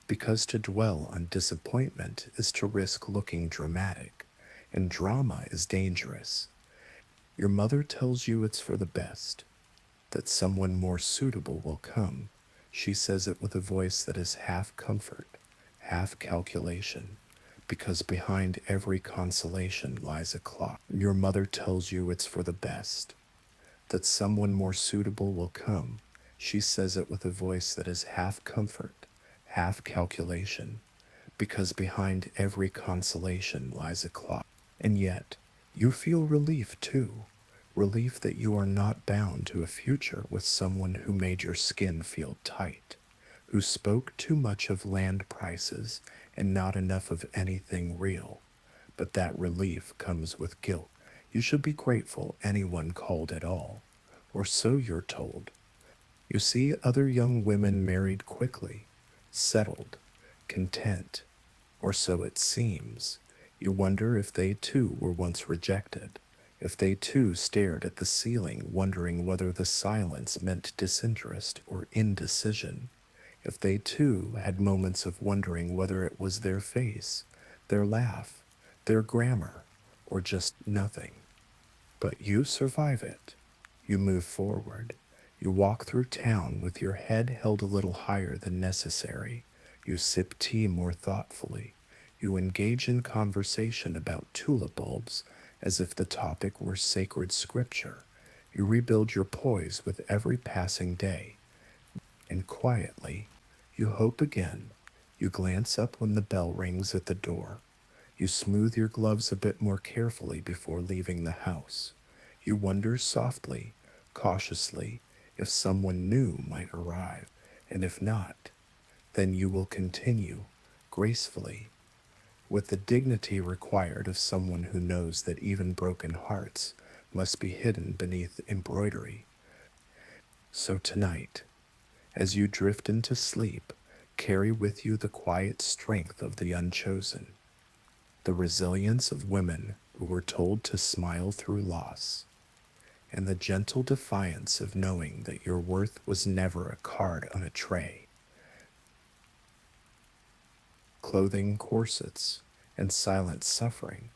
because to dwell on disappointment is to risk looking dramatic, and drama is dangerous. Your mother tells you it's for the best, that someone more suitable will come. She says it with a voice that is half comfort, half calculation, because behind every consolation lies a clock. Your mother tells you it's for the best, that someone more suitable will come. She says it with a voice that is half comfort, half calculation, because behind every consolation lies a clock. And yet, you feel relief too. Relief that you are not bound to a future with someone who made your skin feel tight, who spoke too much of land prices and not enough of anything real. But that relief comes with guilt. You should be grateful anyone called at all, or so you're told. You see other young women married quickly, settled, content, or so it seems. You wonder if they too were once rejected, if they too stared at the ceiling wondering whether the silence meant disinterest or indecision, if they too had moments of wondering whether it was their face, their laugh, their grammar, or just nothing. But you survive it. You move forward. You walk through town with your head held a little higher than necessary. You sip tea more thoughtfully. You engage in conversation about tulip bulbs as if the topic were sacred scripture. You rebuild your poise with every passing day. And quietly, you hope again. You glance up when the bell rings at the door. You smooth your gloves a bit more carefully before leaving the house. You wonder softly, cautiously, if someone new might arrive, and if not, then you will continue, gracefully, with the dignity required of someone who knows that even broken hearts must be hidden beneath embroidery. So tonight, as you drift into sleep, carry with you the quiet strength of the unchosen, the resilience of women who were told to smile through loss, and the gentle defiance of knowing that your worth was never a card on a tray. Clothing corsets and silent suffering.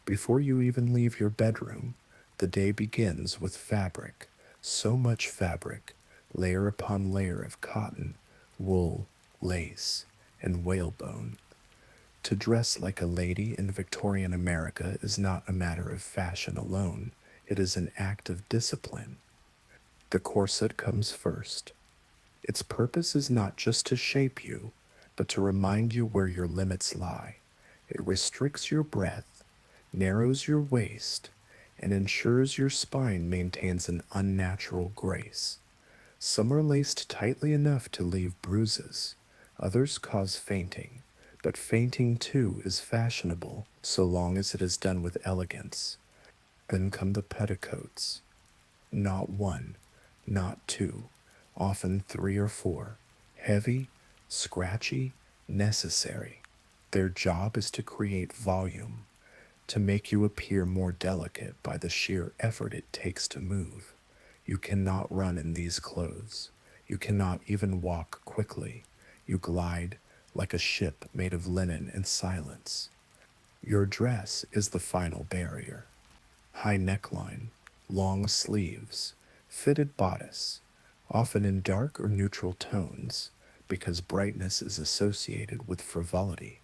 Before you even leave your bedroom, the day begins with fabric, so much fabric, layer upon layer of cotton, wool, lace, and whalebone. To dress like a lady in Victorian America is not a matter of fashion alone, it is an act of discipline. The corset comes first. Its purpose is not just to shape you, but to remind you where your limits lie. It restricts your breath, narrows your waist, and ensures your spine maintains an unnatural grace. Some are laced tightly enough to leave bruises, others cause fainting, but fainting too is fashionable so long as it is done with elegance. Then come the petticoats. Not one, not two, often three or four. Heavy, scratchy, necessary. Their job is to create volume, to make you appear more delicate by the sheer effort it takes to move. You cannot run in these clothes. You cannot even walk quickly. You glide like a ship made of linen and silence. Your dress is the final barrier. High neckline, long sleeves, fitted bodice, often in dark or neutral tones, because brightness is associated with frivolity.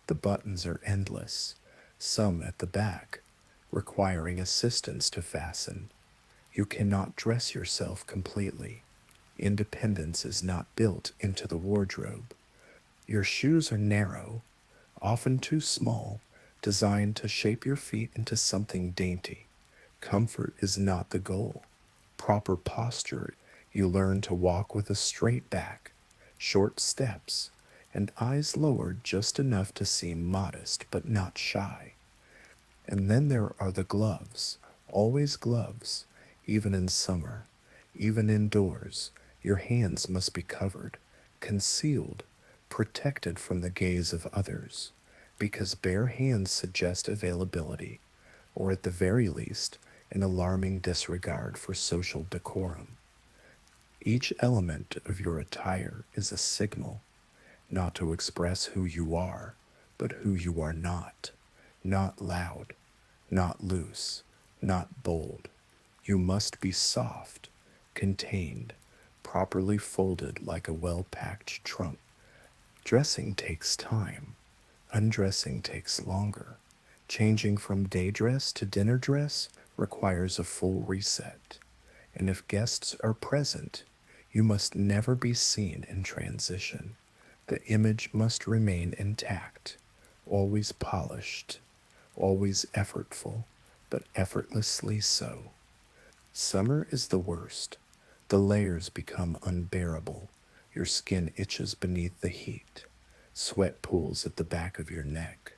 The buttons are endless, some at the back, requiring assistance to fasten. You cannot dress yourself completely. Independence is not built into the wardrobe. Your shoes are narrow, often too small, designed to shape your feet into something dainty. Comfort is not the goal. Proper posture, you learn to walk with a straight back, short steps, and eyes lowered just enough to seem modest but not shy. And then there are the gloves, always gloves, even in summer, even indoors. Your hands must be covered, concealed, protected from the gaze of others, because bare hands suggest availability, or at the very least, an alarming disregard for social decorum. Each element of your attire is a signal, not to express who you are, but who you are not. Not loud, not loose, not bold. You must be soft, contained, properly folded like a well-packed trunk. Dressing takes time. Undressing takes longer. Changing from day dress to dinner dress requires a full reset. And if guests are present, you must never be seen in transition. The image must remain intact, always polished, always effortful, but effortlessly so. Summer is the worst. The layers become unbearable. Your skin itches beneath the heat. Sweat pools at the back of your neck.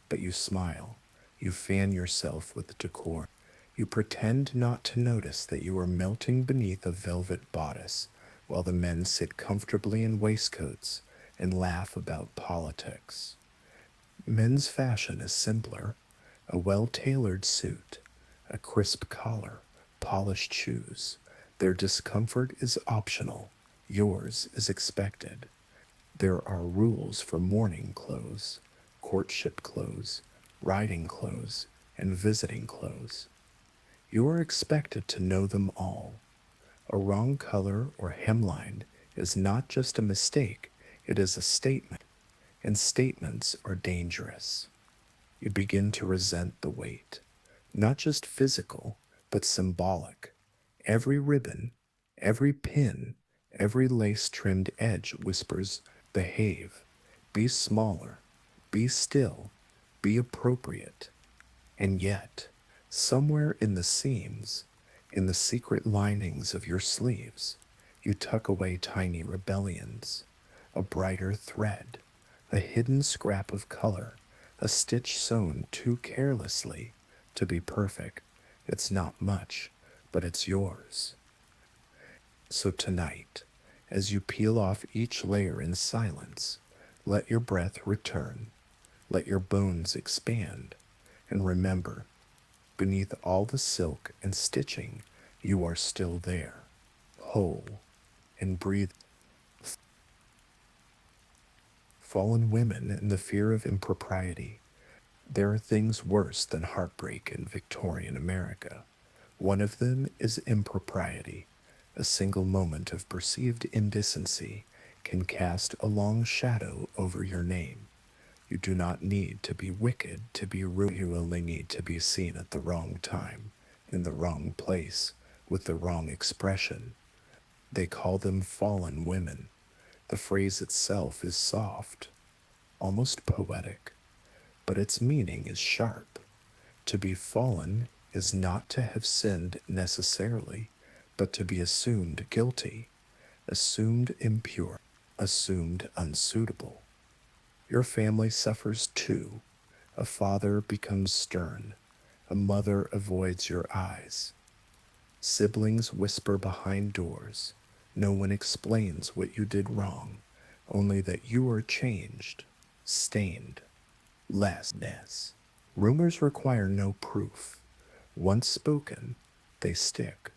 But you smile. You fan yourself with decorum. You pretend not to notice that you are melting beneath a velvet bodice while the men sit comfortably in waistcoats and laugh about politics. Men's fashion is simpler: a well-tailored suit, a crisp collar, polished shoes. Their discomfort is optional. Yours is expected. There are rules for morning clothes, courtship clothes, riding clothes, and visiting clothes. You are expected to know them all. A wrong color or hemline is not just a mistake, it is a statement, and statements are dangerous. You begin to resent the weight, not just physical, but symbolic. Every ribbon, every pin, every lace trimmed edge whispers, behave, be smaller, be still, be appropriate. And yet, Somewhere in the seams, in the secret linings of your sleeves, you tuck away tiny rebellions, a brighter thread, a hidden scrap of color, a stitch sewn too carelessly to be perfect. It's not much, but it's yours. So tonight, as you peel off each layer in silence, let your breath return, let your bones expand, and remember, beneath all the silk and stitching, you are still there, whole and breathe. Fallen women and the fear of impropriety. There are things worse than heartbreak in Victorian America. One of them is impropriety. A single moment of perceived indecency can cast a long shadow over your name. You do not need to be wicked to be rude. You only need to be seen at the wrong time, in the wrong place, with the wrong expression. They call them fallen women. The phrase itself is soft, almost poetic, but its meaning is sharp. To be fallen is not to have sinned necessarily, but to be assumed guilty, assumed impure, assumed unsuitable. Your family suffers too. A father becomes stern, a mother avoids your eyes. Siblings whisper behind doors. No one explains what you did wrong, only that you are changed, stained, lessness. Rumors require no proof. Once spoken, they stick.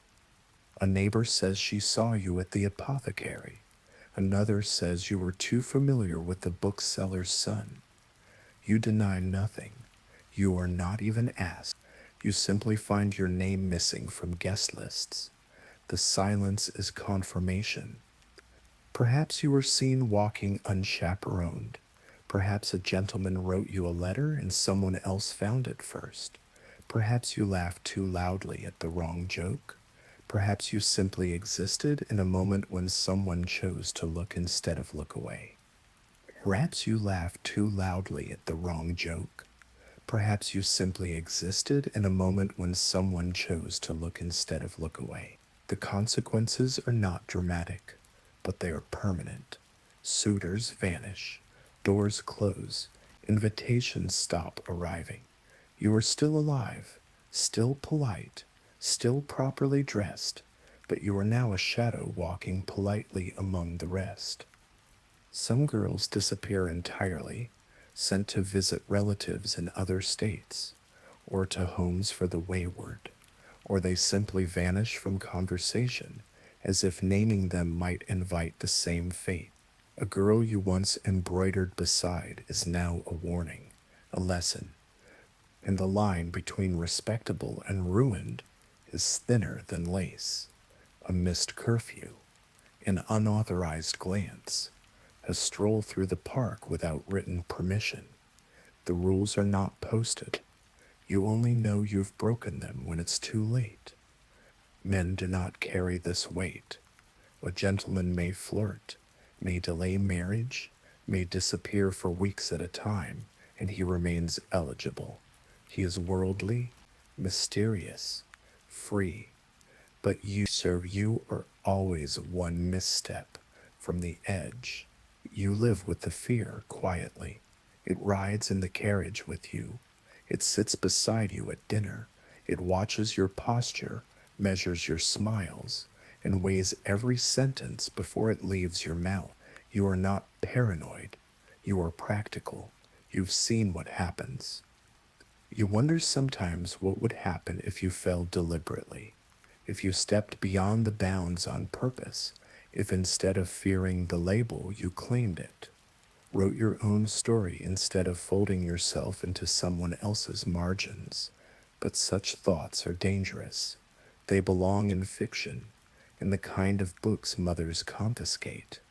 A neighbor says she saw you at the apothecary. Another says you were too familiar with the bookseller's son. You deny nothing. You are not even asked. You simply find your name missing from guest lists. The silence is confirmation. Perhaps you were seen walking unchaperoned. Perhaps a gentleman wrote you a letter and someone else found it first. Perhaps you laughed too loudly at the wrong joke. Perhaps you simply existed in a moment when someone chose to look instead of look away. Perhaps you laughed too loudly at the wrong joke. Perhaps you simply existed in a moment when someone chose to look instead of look away. The consequences are not dramatic, but they are permanent. Suitors vanish, doors close, invitations stop arriving. You are still alive, still polite, still properly dressed, but you are now a shadow walking politely among the rest. Some girls disappear entirely, sent to visit relatives in other states, or to homes for the wayward, or they simply vanish from conversation as if naming them might invite the same fate. A girl you once embroidered beside is now a warning, a lesson, and the line between respectable and ruined is thinner than lace. A missed curfew, an unauthorized glance, a stroll through the park without written permission. The rules are not posted. You only know you've broken them when it's too late. Men do not carry this weight. A gentleman may flirt, may delay marriage, may disappear for weeks at a time, and he remains eligible. He is worldly, mysterious, free, but you are always one misstep from the edge. You live with the fear quietly. It rides in the carriage with you. It sits beside you at dinner. It watches your posture, measures your smiles, and weighs every sentence before it leaves your mouth. You are not paranoid. You are practical. You've seen what happens. You wonder sometimes what would happen if you fell deliberately, if you stepped beyond the bounds on purpose, if instead of fearing the label, you claimed it, wrote your own story instead of folding yourself into someone else's margins. But such thoughts are dangerous. They belong in fiction, in the kind of books mothers confiscate.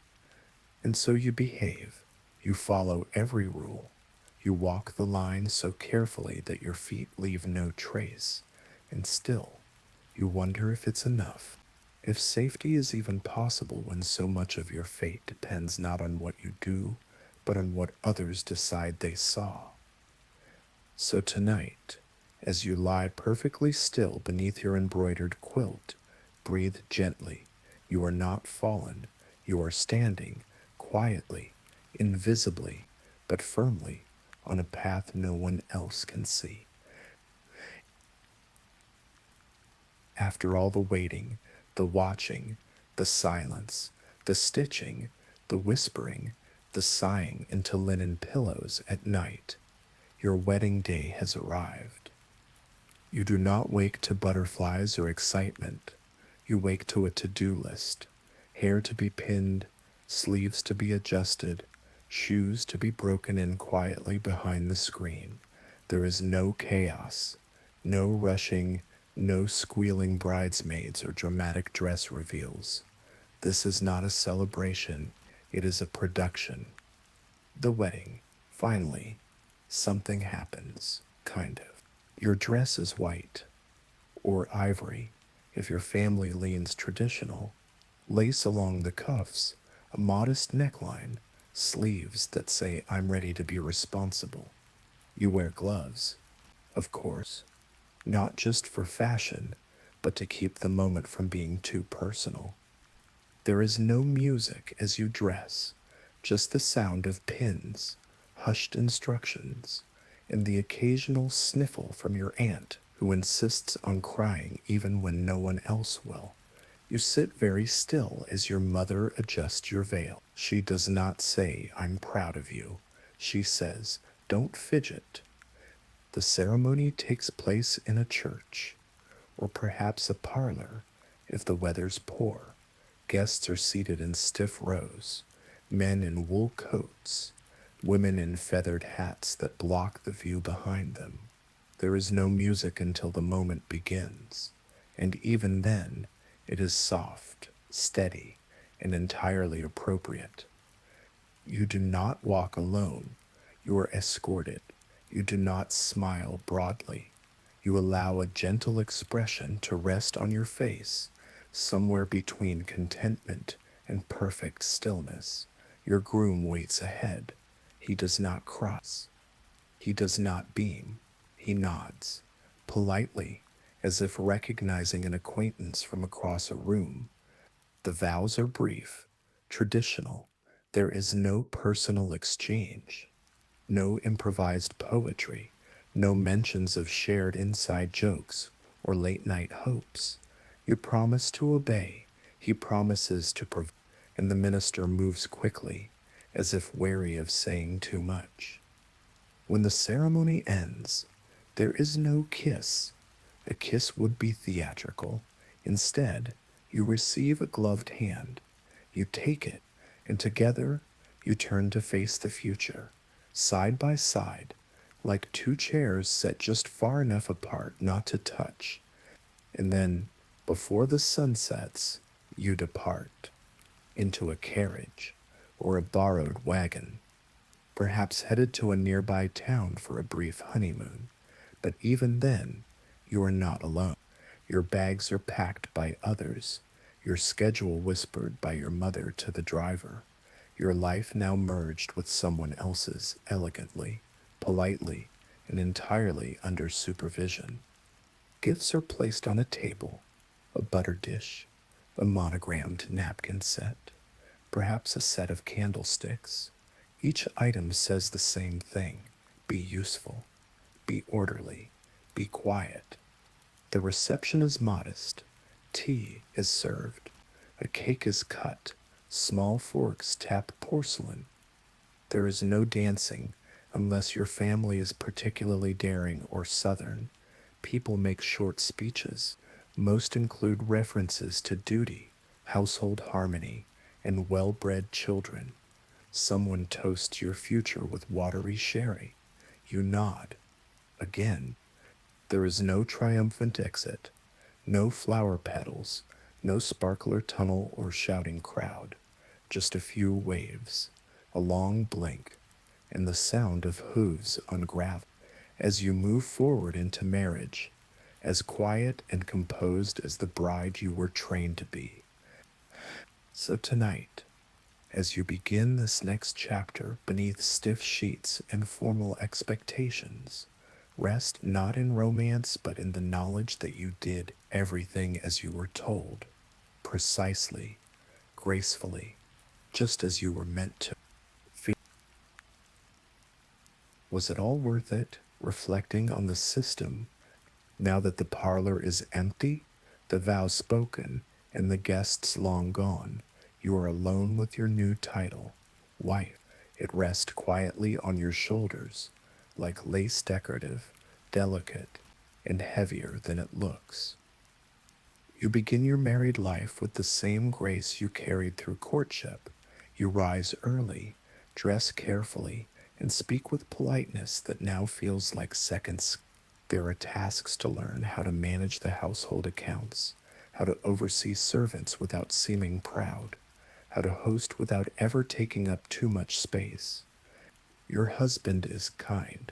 And so you behave. You follow every rule. You walk the line so carefully that your feet leave no trace. And still, you wonder if it's enough. If safety is even possible when so much of your fate depends not on what you do, but on what others decide they saw. So tonight, As you lie perfectly still beneath your embroidered quilt, breathe gently. You are not fallen. You are standing quietly, invisibly, but firmly on a path no one else can see. After all the waiting, the watching, the silence, the stitching, the whispering, the sighing into linen pillows at night, your wedding day has arrived. You do not wake to butterflies or excitement. You wake to a to-do list. Hair to be pinned, sleeves to be adjusted, shoes to be broken in quietly behind the screen. There is no chaos, no rushing, no squealing bridesmaids or dramatic dress reveals. This is not a celebration, it is a production. The wedding. Finally, something happens, kind of. Your dress is white, or ivory, if your family leans traditional, lace along the cuffs, a modest neckline, sleeves that say, I'm ready to be responsible. You wear gloves, of course, not just for fashion, but to keep the moment from being too personal. There is no music as you dress, just the sound of pins, hushed instructions, and the occasional sniffle from your aunt who insists on crying even when no one else will. You sit very still as your mother adjusts your veil. She does not say, I'm proud of you. She says, don't fidget. The ceremony takes place in a church, or perhaps a parlor if the weather's poor. Guests are seated in stiff rows, men in wool coats, women in feathered hats that block the view behind them. There is no music until the moment begins, and even then, it is soft, steady, and entirely appropriate. You do not walk alone. You are escorted. You do not smile broadly. You allow a gentle expression to rest on your face, somewhere between contentment and perfect stillness. Your groom waits ahead. He does not cross. He does not beam. He nods, politely, as if recognizing an acquaintance from across a room. The vows are brief, traditional. There is no personal exchange, no improvised poetry, no mentions of shared inside jokes or late night hopes. You promise to obey, he promises to provide, and the minister moves quickly, as if wary of saying too much. When the ceremony ends, there is no kiss. A kiss would be theatrical. Instead, you receive a gloved hand. You take it, and together you turn to face the future, side by side, like two chairs set just far enough apart not to touch. And then, before the sun sets, you depart into a carriage or a borrowed wagon, perhaps headed to a nearby town for a brief honeymoon. But even then, you are not alone. Your bags are packed by others, your schedule whispered by your mother to the driver, your life now merged with someone else's elegantly, politely, and entirely under supervision. Gifts are placed on a table, a butter dish, a monogrammed napkin set, perhaps a set of candlesticks. Each item says the same thing: be useful, be orderly, be quiet. The reception is modest. Tea is served. A cake is cut. Small forks tap porcelain. There is no dancing unless your family is particularly daring or southern. People make short speeches. Most include references to duty, household harmony, and well-bred children. Someone toasts your future with watery sherry. You nod. Again, there is no triumphant exit, no flower petals, no sparkler tunnel or shouting crowd, just a few waves, a long blink, and the sound of hooves on gravel as you move forward into marriage, as quiet and composed as the bride you were trained to be. So tonight, as you begin this next chapter beneath stiff sheets and formal expectations, Rest not in romance, but in the knowledge that you did everything as you were told, precisely, gracefully, just as you were meant to. Was it all worth it, reflecting on the system, now that the parlor is empty, the vows spoken, and the guests long gone? You are alone with your new title, wife. It rests quietly on your shoulders, like lace decorative, delicate, and heavier than it looks. You begin your married life with the same grace you carried through courtship. You rise early, dress carefully, and speak with politeness that now feels like seconds. There are tasks to learn: how to manage the household accounts, how to oversee servants without seeming proud, how to host without ever taking up too much space. Your husband is kind,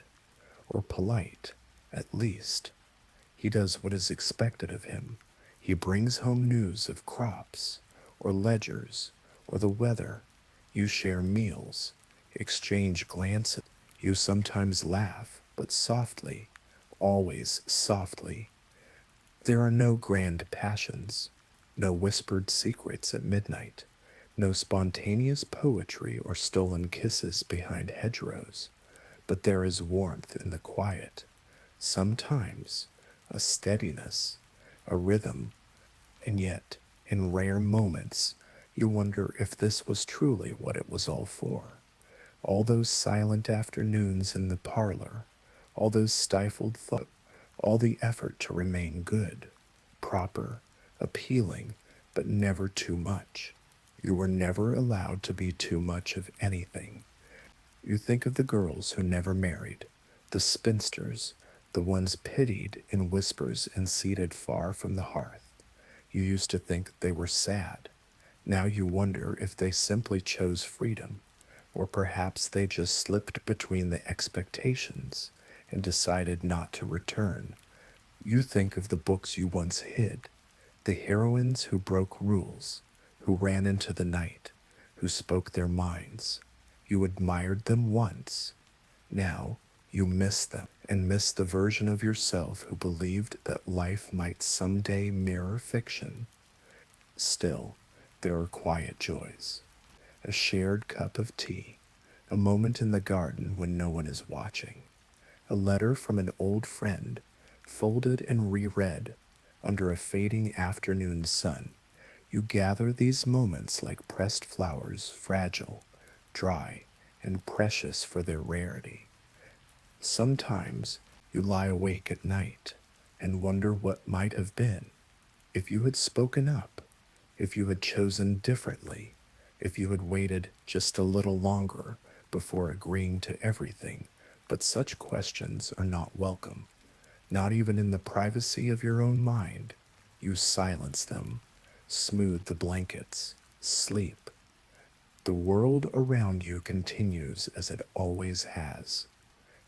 or polite, at least. He does what is expected of him. He brings home news of crops, or ledgers, or the weather. You share meals, exchange glances. You sometimes laugh, but softly, always softly. There are no grand passions, no whispered secrets at midnight, no spontaneous poetry or stolen kisses behind hedgerows, but there is warmth in the quiet, sometimes a steadiness, a rhythm, and yet, in rare moments, you wonder if this was truly what it was all for. All those silent afternoons in the parlor, all those stifled thoughts, all the effort to remain good, proper, appealing, but never too much. You were never allowed to be too much of anything. You think of the girls who never married, the spinsters, the ones pitied in whispers and seated far from the hearth. You used to think they were sad. Now you wonder if they simply chose freedom, or perhaps they just slipped between the expectations and decided not to return. You think of the books you once hid, the heroines who broke rules, who ran into the night, who spoke their minds. You admired them once. Now you miss them, and miss the version of yourself who believed that life might someday mirror fiction. Still, there are quiet joys: a shared cup of tea, a moment in the garden when no one is watching, a letter from an old friend, folded and reread under a fading afternoon sun. You gather these moments like pressed flowers, fragile, dry, and precious for their rarity. Sometimes you lie awake at night and wonder what might have been if you had spoken up, if you had chosen differently, if you had waited just a little longer before agreeing to everything. But such questions are not welcome, not even in the privacy of your own mind. You silence them, smooth the blankets, sleep. The world around you continues as it always has.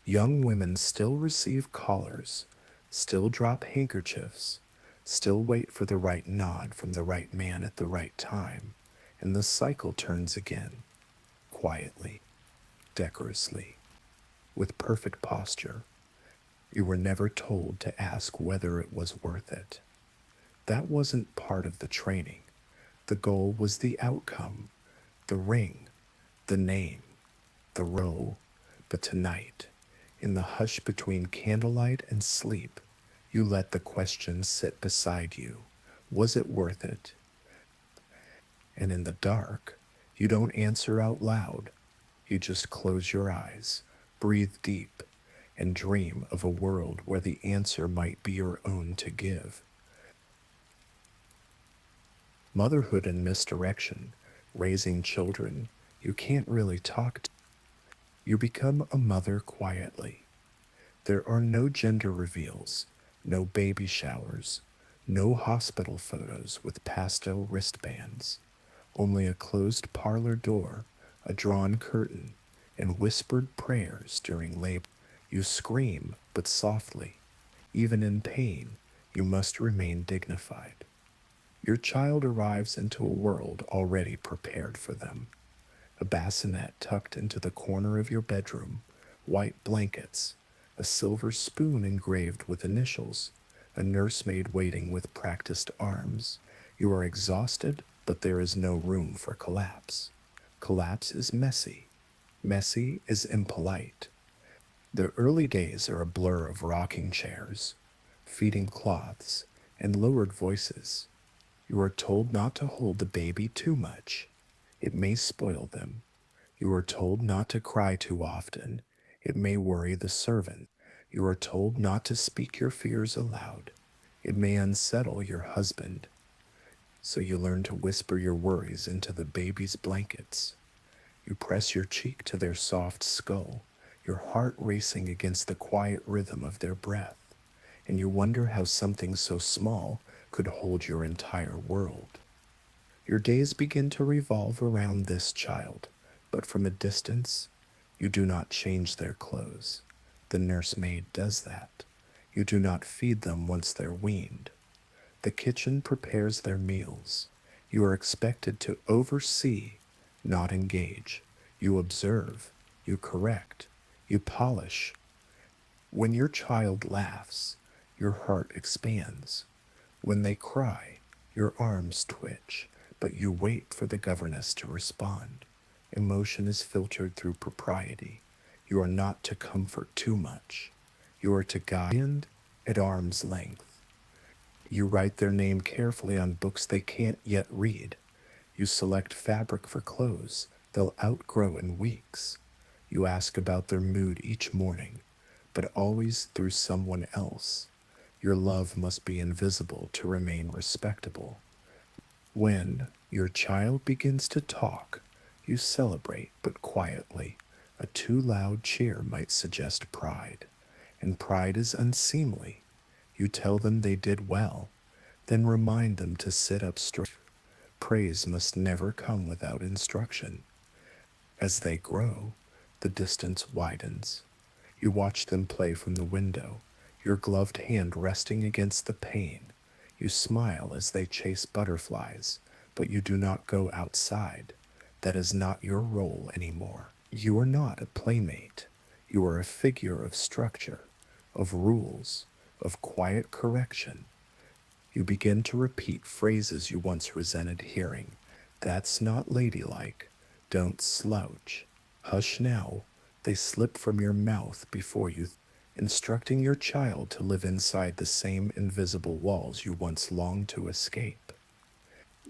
Young women still receive callers, still drop handkerchiefs, still wait for the right nod from the right man at the right time, and the cycle turns again, quietly, decorously, with perfect posture. You were never told to ask whether it was worth it. That wasn't part of the training. The goal was the outcome, the ring, the name, the role. But tonight, in the hush between candlelight and sleep, you let the question sit beside you. Was it worth it? And in the dark, you don't answer out loud. You just close your eyes, breathe deep, and dream of a world where the answer might be your own to give. Motherhood and misdirection, raising children you can't really talk to. You become a mother quietly. There are no gender reveals, no baby showers, no hospital photos with pastel wristbands, only a closed parlor door, a drawn curtain, and whispered prayers during labor. You scream, but softly. Even in pain, you must remain dignified. Your child arrives into a world already prepared for them. A bassinet tucked into the corner of your bedroom, white blankets, a silver spoon engraved with initials, a nursemaid waiting with practiced arms. You are exhausted, but there is no room for collapse. Collapse is messy. Messy is impolite. The early days are a blur of rocking chairs, feeding cloths, and lowered voices. You are told not to hold the baby too much. It may spoil them. You are told not to cry too often. It may worry the servant. You are told not to speak your fears aloud. It may unsettle your husband. So you learn to whisper your worries into the baby's blankets. You press your cheek to their soft skull, your heart racing against the quiet rhythm of their breath, and you wonder how something so small could hold your entire world. Your days begin to revolve around this child, but from a distance, you do not change their clothes. The nursemaid does that. You do not feed them once they're weaned. The kitchen prepares their meals. You are expected to oversee, not engage. You observe, you correct, you polish. When your child laughs, your heart expands. When they cry, your arms twitch, but you wait for the governess to respond. Emotion is filtered through propriety. You are not to comfort too much. You are to guide at arm's length. You write their name carefully on books they can't yet read. You select fabric for clothes they'll outgrow in weeks. You ask about their mood each morning, but always through someone else. Your love must be invisible to remain respectable. When your child begins to talk, you celebrate, but quietly. A too loud cheer might suggest pride, and pride is unseemly. You tell them they did well, then remind them to sit up straight. Praise must never come without instruction. As they grow, the distance widens. You watch them play from the window, your gloved hand resting against the pane. You smile as they chase butterflies, but you do not go outside. That is not your role anymore. You are not a playmate. You are a figure of structure, of rules, of quiet correction. You begin to repeat phrases you once resented hearing. That's not ladylike. Don't slouch. Hush now. They slip from your mouth before you, instructing your child to live inside the same invisible walls you once longed to escape.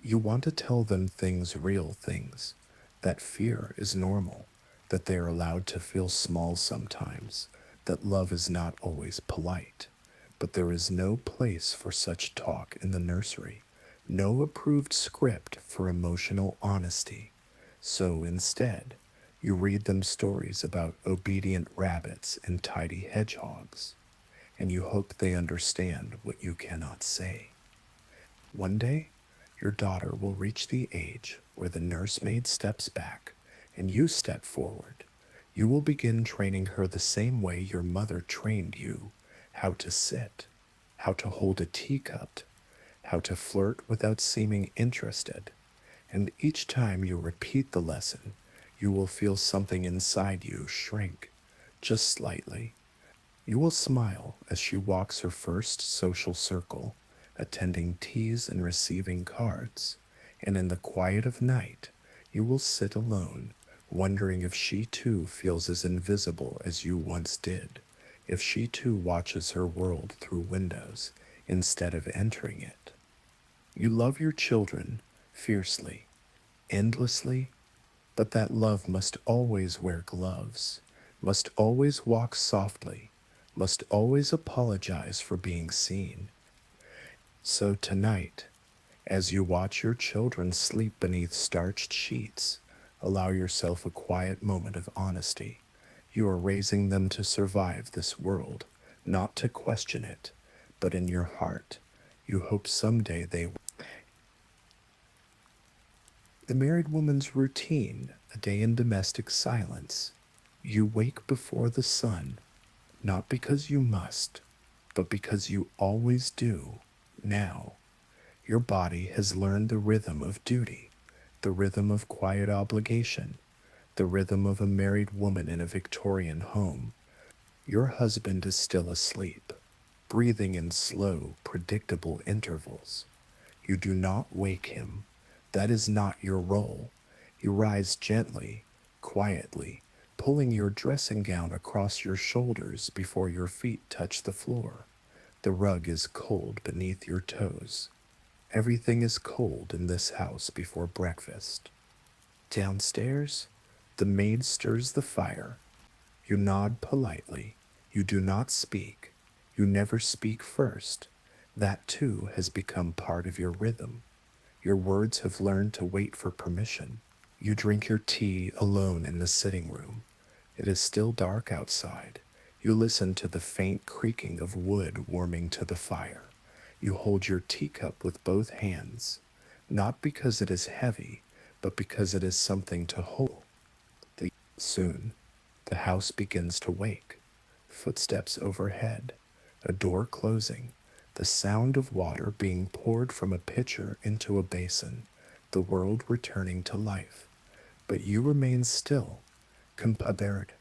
You want to tell them things, real things, that fear is normal, that they are allowed to feel small sometimes, that love is not always polite. But there is no place for such talk in the nursery, no approved script for emotional honesty. So instead, you read them stories about obedient rabbits and tidy hedgehogs, and you hope they understand what you cannot say. One day, your daughter will reach the age where the nursemaid steps back and you step forward. You will begin training her the same way your mother trained you: how to sit, how to hold a teacup, how to flirt without seeming interested. And each time you repeat the lesson, you will feel something inside you shrink, just slightly. You will smile as she walks her first social circle, attending teas and receiving cards. And in the quiet of night, you will sit alone, wondering if she too feels as invisible as you once did, if she too watches her world through windows instead of entering it. You love your children fiercely, endlessly, but that love must always wear gloves, must always walk softly, must always apologize for being seen. So tonight, as you watch your children sleep beneath starched sheets, allow yourself a quiet moment of honesty. You are raising them to survive this world, not to question it, but in your heart, you hope someday they will. The married woman's routine, a day in domestic silence. You wake before the sun, not because you must, but because you always do, now. Your body has learned the rhythm of duty, the rhythm of quiet obligation, the rhythm of a married woman in a Victorian home. Your husband is still asleep, breathing in slow, predictable intervals. You do not wake him. That is not your role. You rise gently, quietly, pulling your dressing gown across your shoulders before your feet touch the floor. The rug is cold beneath your toes. Everything is cold in this house before breakfast. Downstairs, the maid stirs the fire. You nod politely. You do not speak. You never speak first. That too has become part of your rhythm. Your words have learned to wait for permission. You drink your tea alone in the sitting room. It is still dark outside. You listen to the faint creaking of wood warming to the fire. You hold your teacup with both hands, not because it is heavy, but because it is something to hold. Soon, the house begins to wake. Footsteps overhead, a door closing, the sound of water being poured from a pitcher into a basin, the world returning to life. But you remain still, prepared.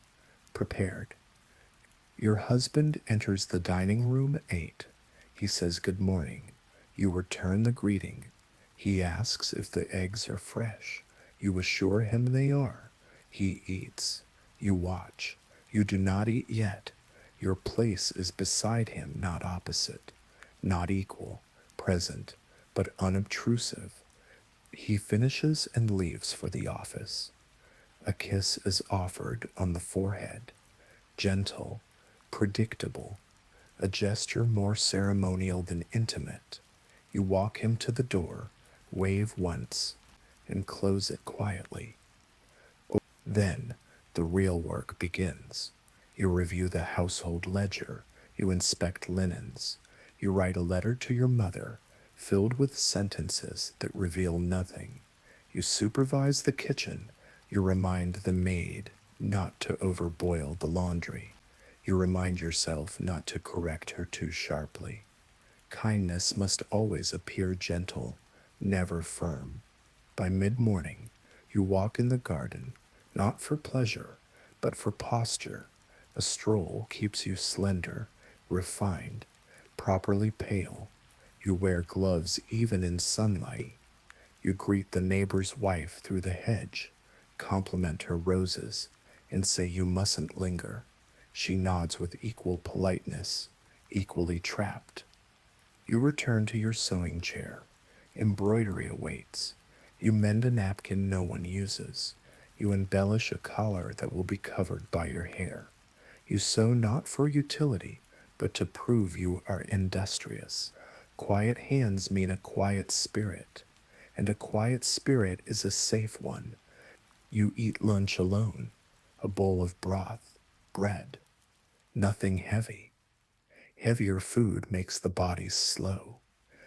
Your husband enters the dining room at 8. He says good morning. You return the greeting. He asks if the eggs are fresh. You assure him they are. He eats. You watch. You do not eat yet. Your place is beside him, not opposite, not equal, present, but unobtrusive. He finishes and leaves for the office. A kiss is offered on the forehead, gentle, predictable, a gesture more ceremonial than intimate. You walk him to the door, wave once, and close it quietly. Then the real work begins. You review the household ledger. You inspect linens. You write a letter to your mother, filled with sentences that reveal nothing. You supervise the kitchen. You remind the maid not to overboil the laundry. You remind yourself not to correct her too sharply. Kindness must always appear gentle, never firm. By mid-morning, you walk in the garden, not for pleasure, but for posture. A stroll keeps you slender, refined, properly pale. You wear gloves even in sunlight. You greet the neighbor's wife through the hedge, compliment her roses, and say you mustn't linger. She nods with equal politeness, equally trapped. You return to your sewing chair. Embroidery awaits. You mend a napkin no one uses. You embellish a collar that will be covered by your hair. You sew not for utility, but to prove you are industrious. Quiet hands mean a quiet spirit, and a quiet spirit is a safe one. You eat lunch alone, a bowl of broth, bread, nothing heavy. Heavier food makes the body slow.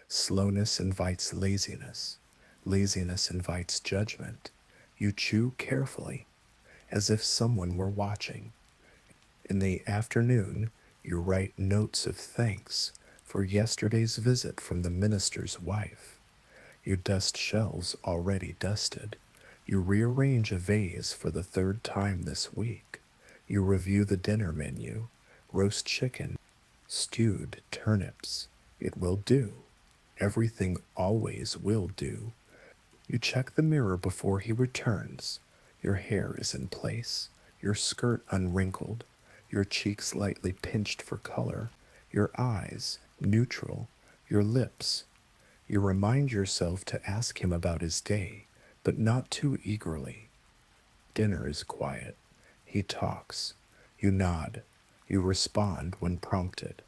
Slowness invites laziness. Laziness invites judgment. You chew carefully, as if someone were watching. In the afternoon, you write notes of thanks for yesterday's visit from the minister's wife. You dust shelves already dusted. You rearrange a vase for the third time this week. You review the dinner menu. Roast chicken, stewed turnips. It will do. Everything always will do. You check the mirror before he returns. Your hair is in place, your skirt unwrinkled, your cheeks lightly pinched for color, your eyes neutral, your lips. You remind yourself to ask him about his day, but not too eagerly. Dinner is quiet. He talks. You nod. You respond when prompted.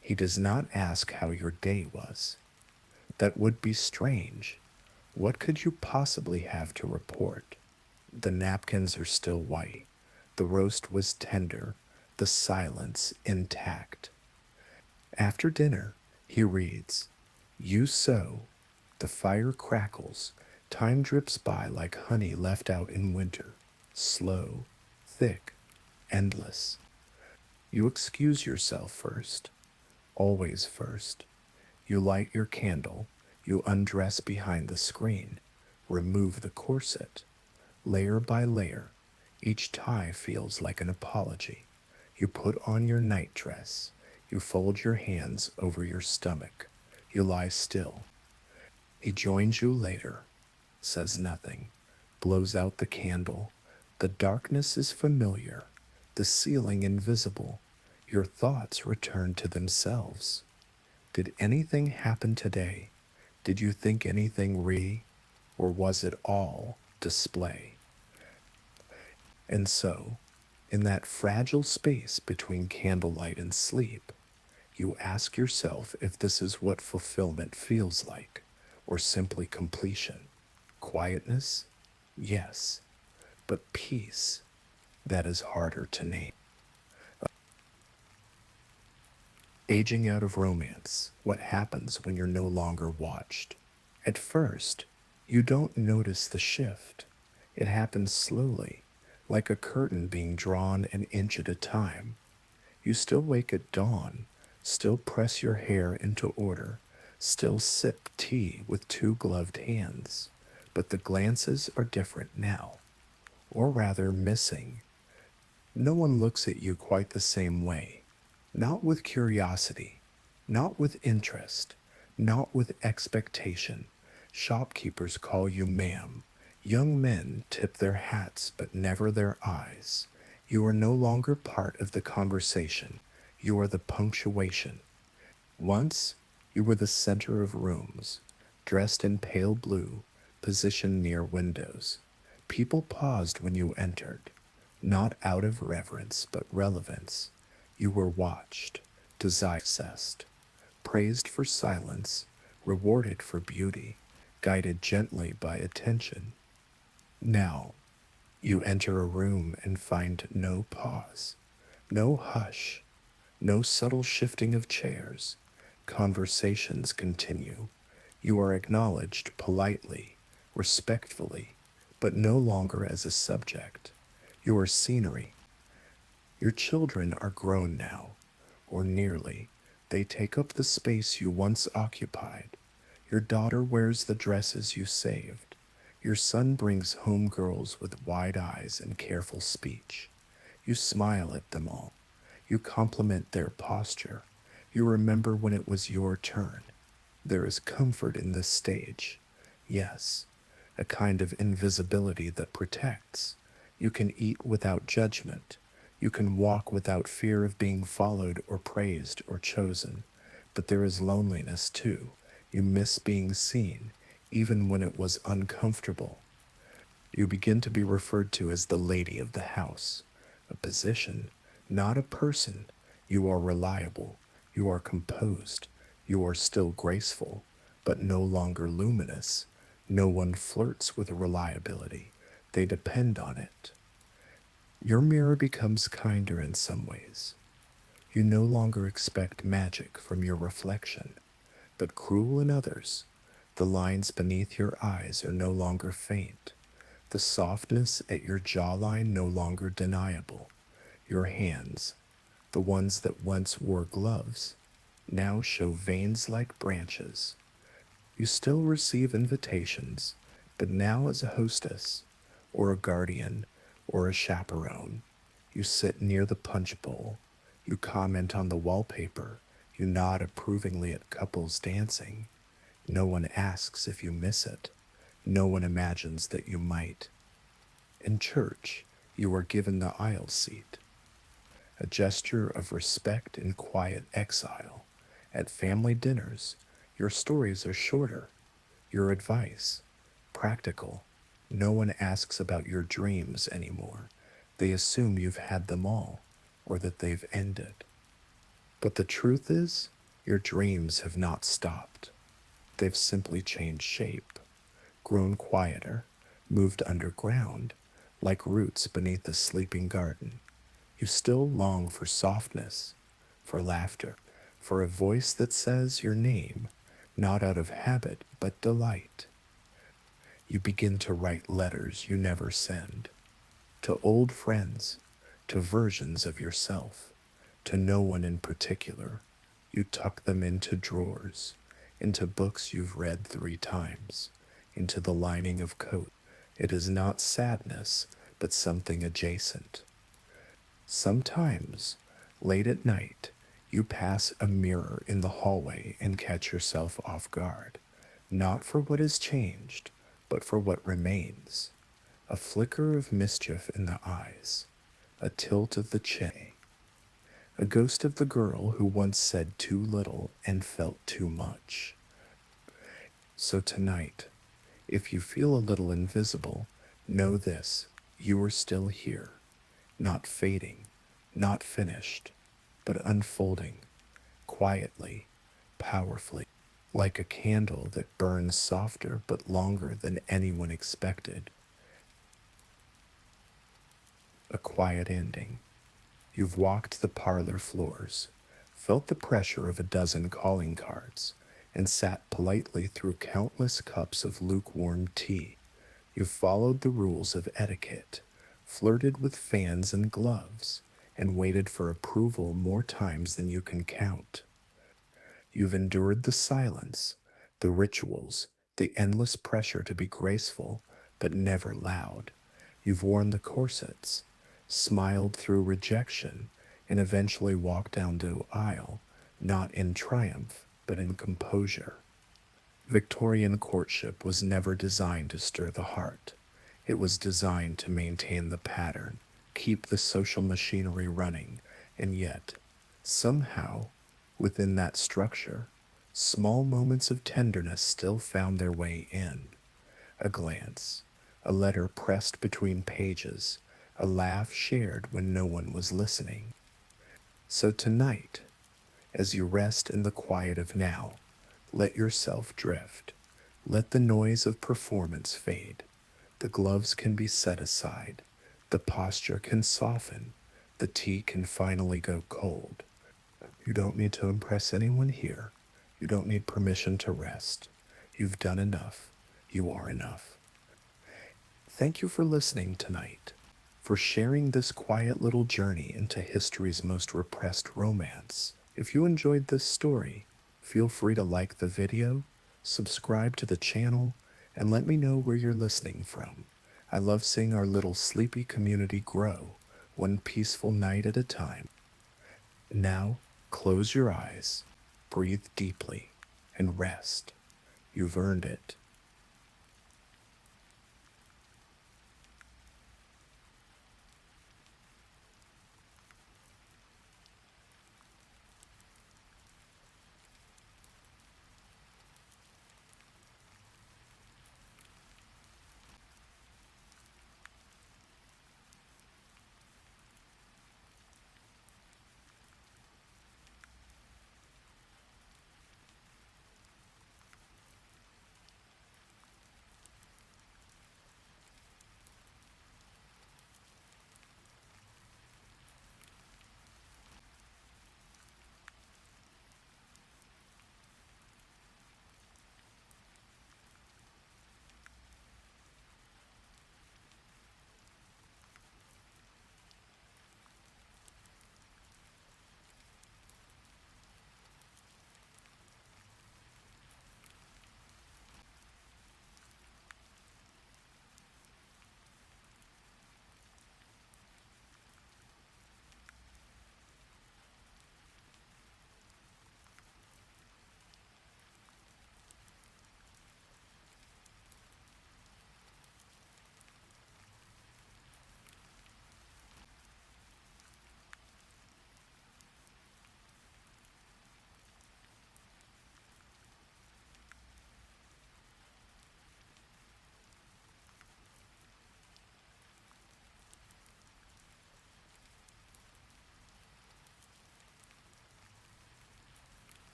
He does not ask how your day was. That would be strange. What could you possibly have to report? The napkins are still white. The roast was tender. The silence intact. After dinner, he reads. You sew. The fire crackles. Time drips by like honey left out in winter. Slow, thick, endless. You excuse yourself first. Always first. You light your candle. You undress behind the screen. Remove the corset. Layer by layer, each tie feels like an apology. You put on your night dress. You fold your hands over your stomach. You lie still. He joins you later, says nothing, blows out the candle. The darkness is familiar, the ceiling invisible. Your thoughts return to themselves. Did anything happen today? Did you think anything or was it all display? And so, in that fragile space between candlelight and sleep, you ask yourself if this is what fulfillment feels like, or simply completion. Quietness? Yes. But peace? That is harder to name. Aging out of romance. What happens when you're no longer watched? At first, you don't notice the shift. It happens slowly, like a curtain being drawn an inch at a time. You still wake at dawn, still press your hair into order, still sip tea with two gloved hands. But the glances are different now, or rather missing. No one looks at you quite the same way. Not with curiosity, not with interest, not with expectation. Shopkeepers call you ma'am. Young men tip their hats but never their eyes. You are no longer part of the conversation. You are the punctuation. Once, you were the center of rooms, dressed in pale blue, positioned near windows. People paused when you entered, not out of reverence but relevance. You were watched, desired, obsessed, praised for silence, rewarded for beauty, guided gently by attention. Now, you enter a room and find no pause, no hush, no subtle shifting of chairs. Conversations continue. You are acknowledged politely, respectfully, but no longer as a subject. You are scenery. Your children are grown now, or nearly. They take up the space you once occupied. Your daughter wears the dresses you saved. Your son brings home girls with wide eyes and careful speech. You smile at them all. You compliment their posture. You remember when it was your turn. There is comfort in this stage. Yes, a kind of invisibility that protects. You can eat without judgment. You can walk without fear of being followed or praised or chosen. But there is loneliness too. You miss being seen, even when it was uncomfortable. You begin to be referred to as the lady of the house, a position, not a person. You are reliable. You are composed. You are still graceful, but no longer luminous. No one flirts with reliability. They depend on it. Your mirror becomes kinder in some ways. You no longer expect magic from your reflection, but cruel in others. The lines beneath your eyes are no longer faint. The softness at your jawline no longer deniable. Your hands, the ones that once wore gloves, now show veins like branches. You still receive invitations, but now as a hostess, or a guardian, or a chaperone. You sit near the punch bowl. You comment on the wallpaper. You nod approvingly at couples dancing. No one asks if you miss it. No one imagines that you might. In church, you are given the aisle seat, a gesture of respect in quiet exile. At family dinners, your stories are shorter, your advice practical. No one asks about your dreams anymore. They assume you've had them all, or that they've ended. But the truth is, your dreams have not stopped. They've simply changed shape, grown quieter, moved underground, like roots beneath a sleeping garden. You still long for softness, for laughter, for a voice that says your name, not out of habit but delight. You begin to write letters you never send, to old friends, to versions of yourself, to no one in particular. You tuck them into drawers, into books you've read 3 times, into the lining of coat. It is not sadness, but something adjacent. Sometimes Late at night, you pass a mirror in the hallway and catch yourself off guard, not for what has changed, but for what remains. A flicker of mischief in the eyes, a tilt of the chin, a ghost of the girl who once said too little and felt too much. So tonight, if you feel a little invisible, know this: you are still here, not fading, not finished, but unfolding, quietly, powerfully, like a candle that burns softer but longer than anyone expected. A quiet ending. You've walked the parlor floors, felt the pressure of a dozen calling cards, and sat politely through countless cups of lukewarm tea. You've followed the rules of etiquette, flirted with fans and gloves, and waited for approval more times than you can count. You've endured the silence, the rituals, the endless pressure to be graceful, but never loud. You've worn the corsets, smiled through rejection, and eventually walked down the aisle, not in triumph, but in composure. Victorian courtship was never designed to stir the heart. It was designed to maintain the pattern, keep the social machinery running, and yet, somehow, within that structure, small moments of tenderness still found their way in. A glance, a letter pressed between pages, a laugh shared when no one was listening. So tonight, as you rest in the quiet of now, let yourself drift. Let the noise of performance fade. The gloves can be set aside. The posture can soften. The tea can finally go cold. You don't need to impress anyone here. You don't need permission to rest. You've done enough. You are enough. Thank you for listening tonight, for sharing this quiet little journey into history's most repressed romance. If you enjoyed this story, feel free to like the video, subscribe to the channel, and let me know where you're listening from. I love seeing our little sleepy community grow, one peaceful night at a time. Now, close your eyes, breathe deeply, and rest. You've earned it.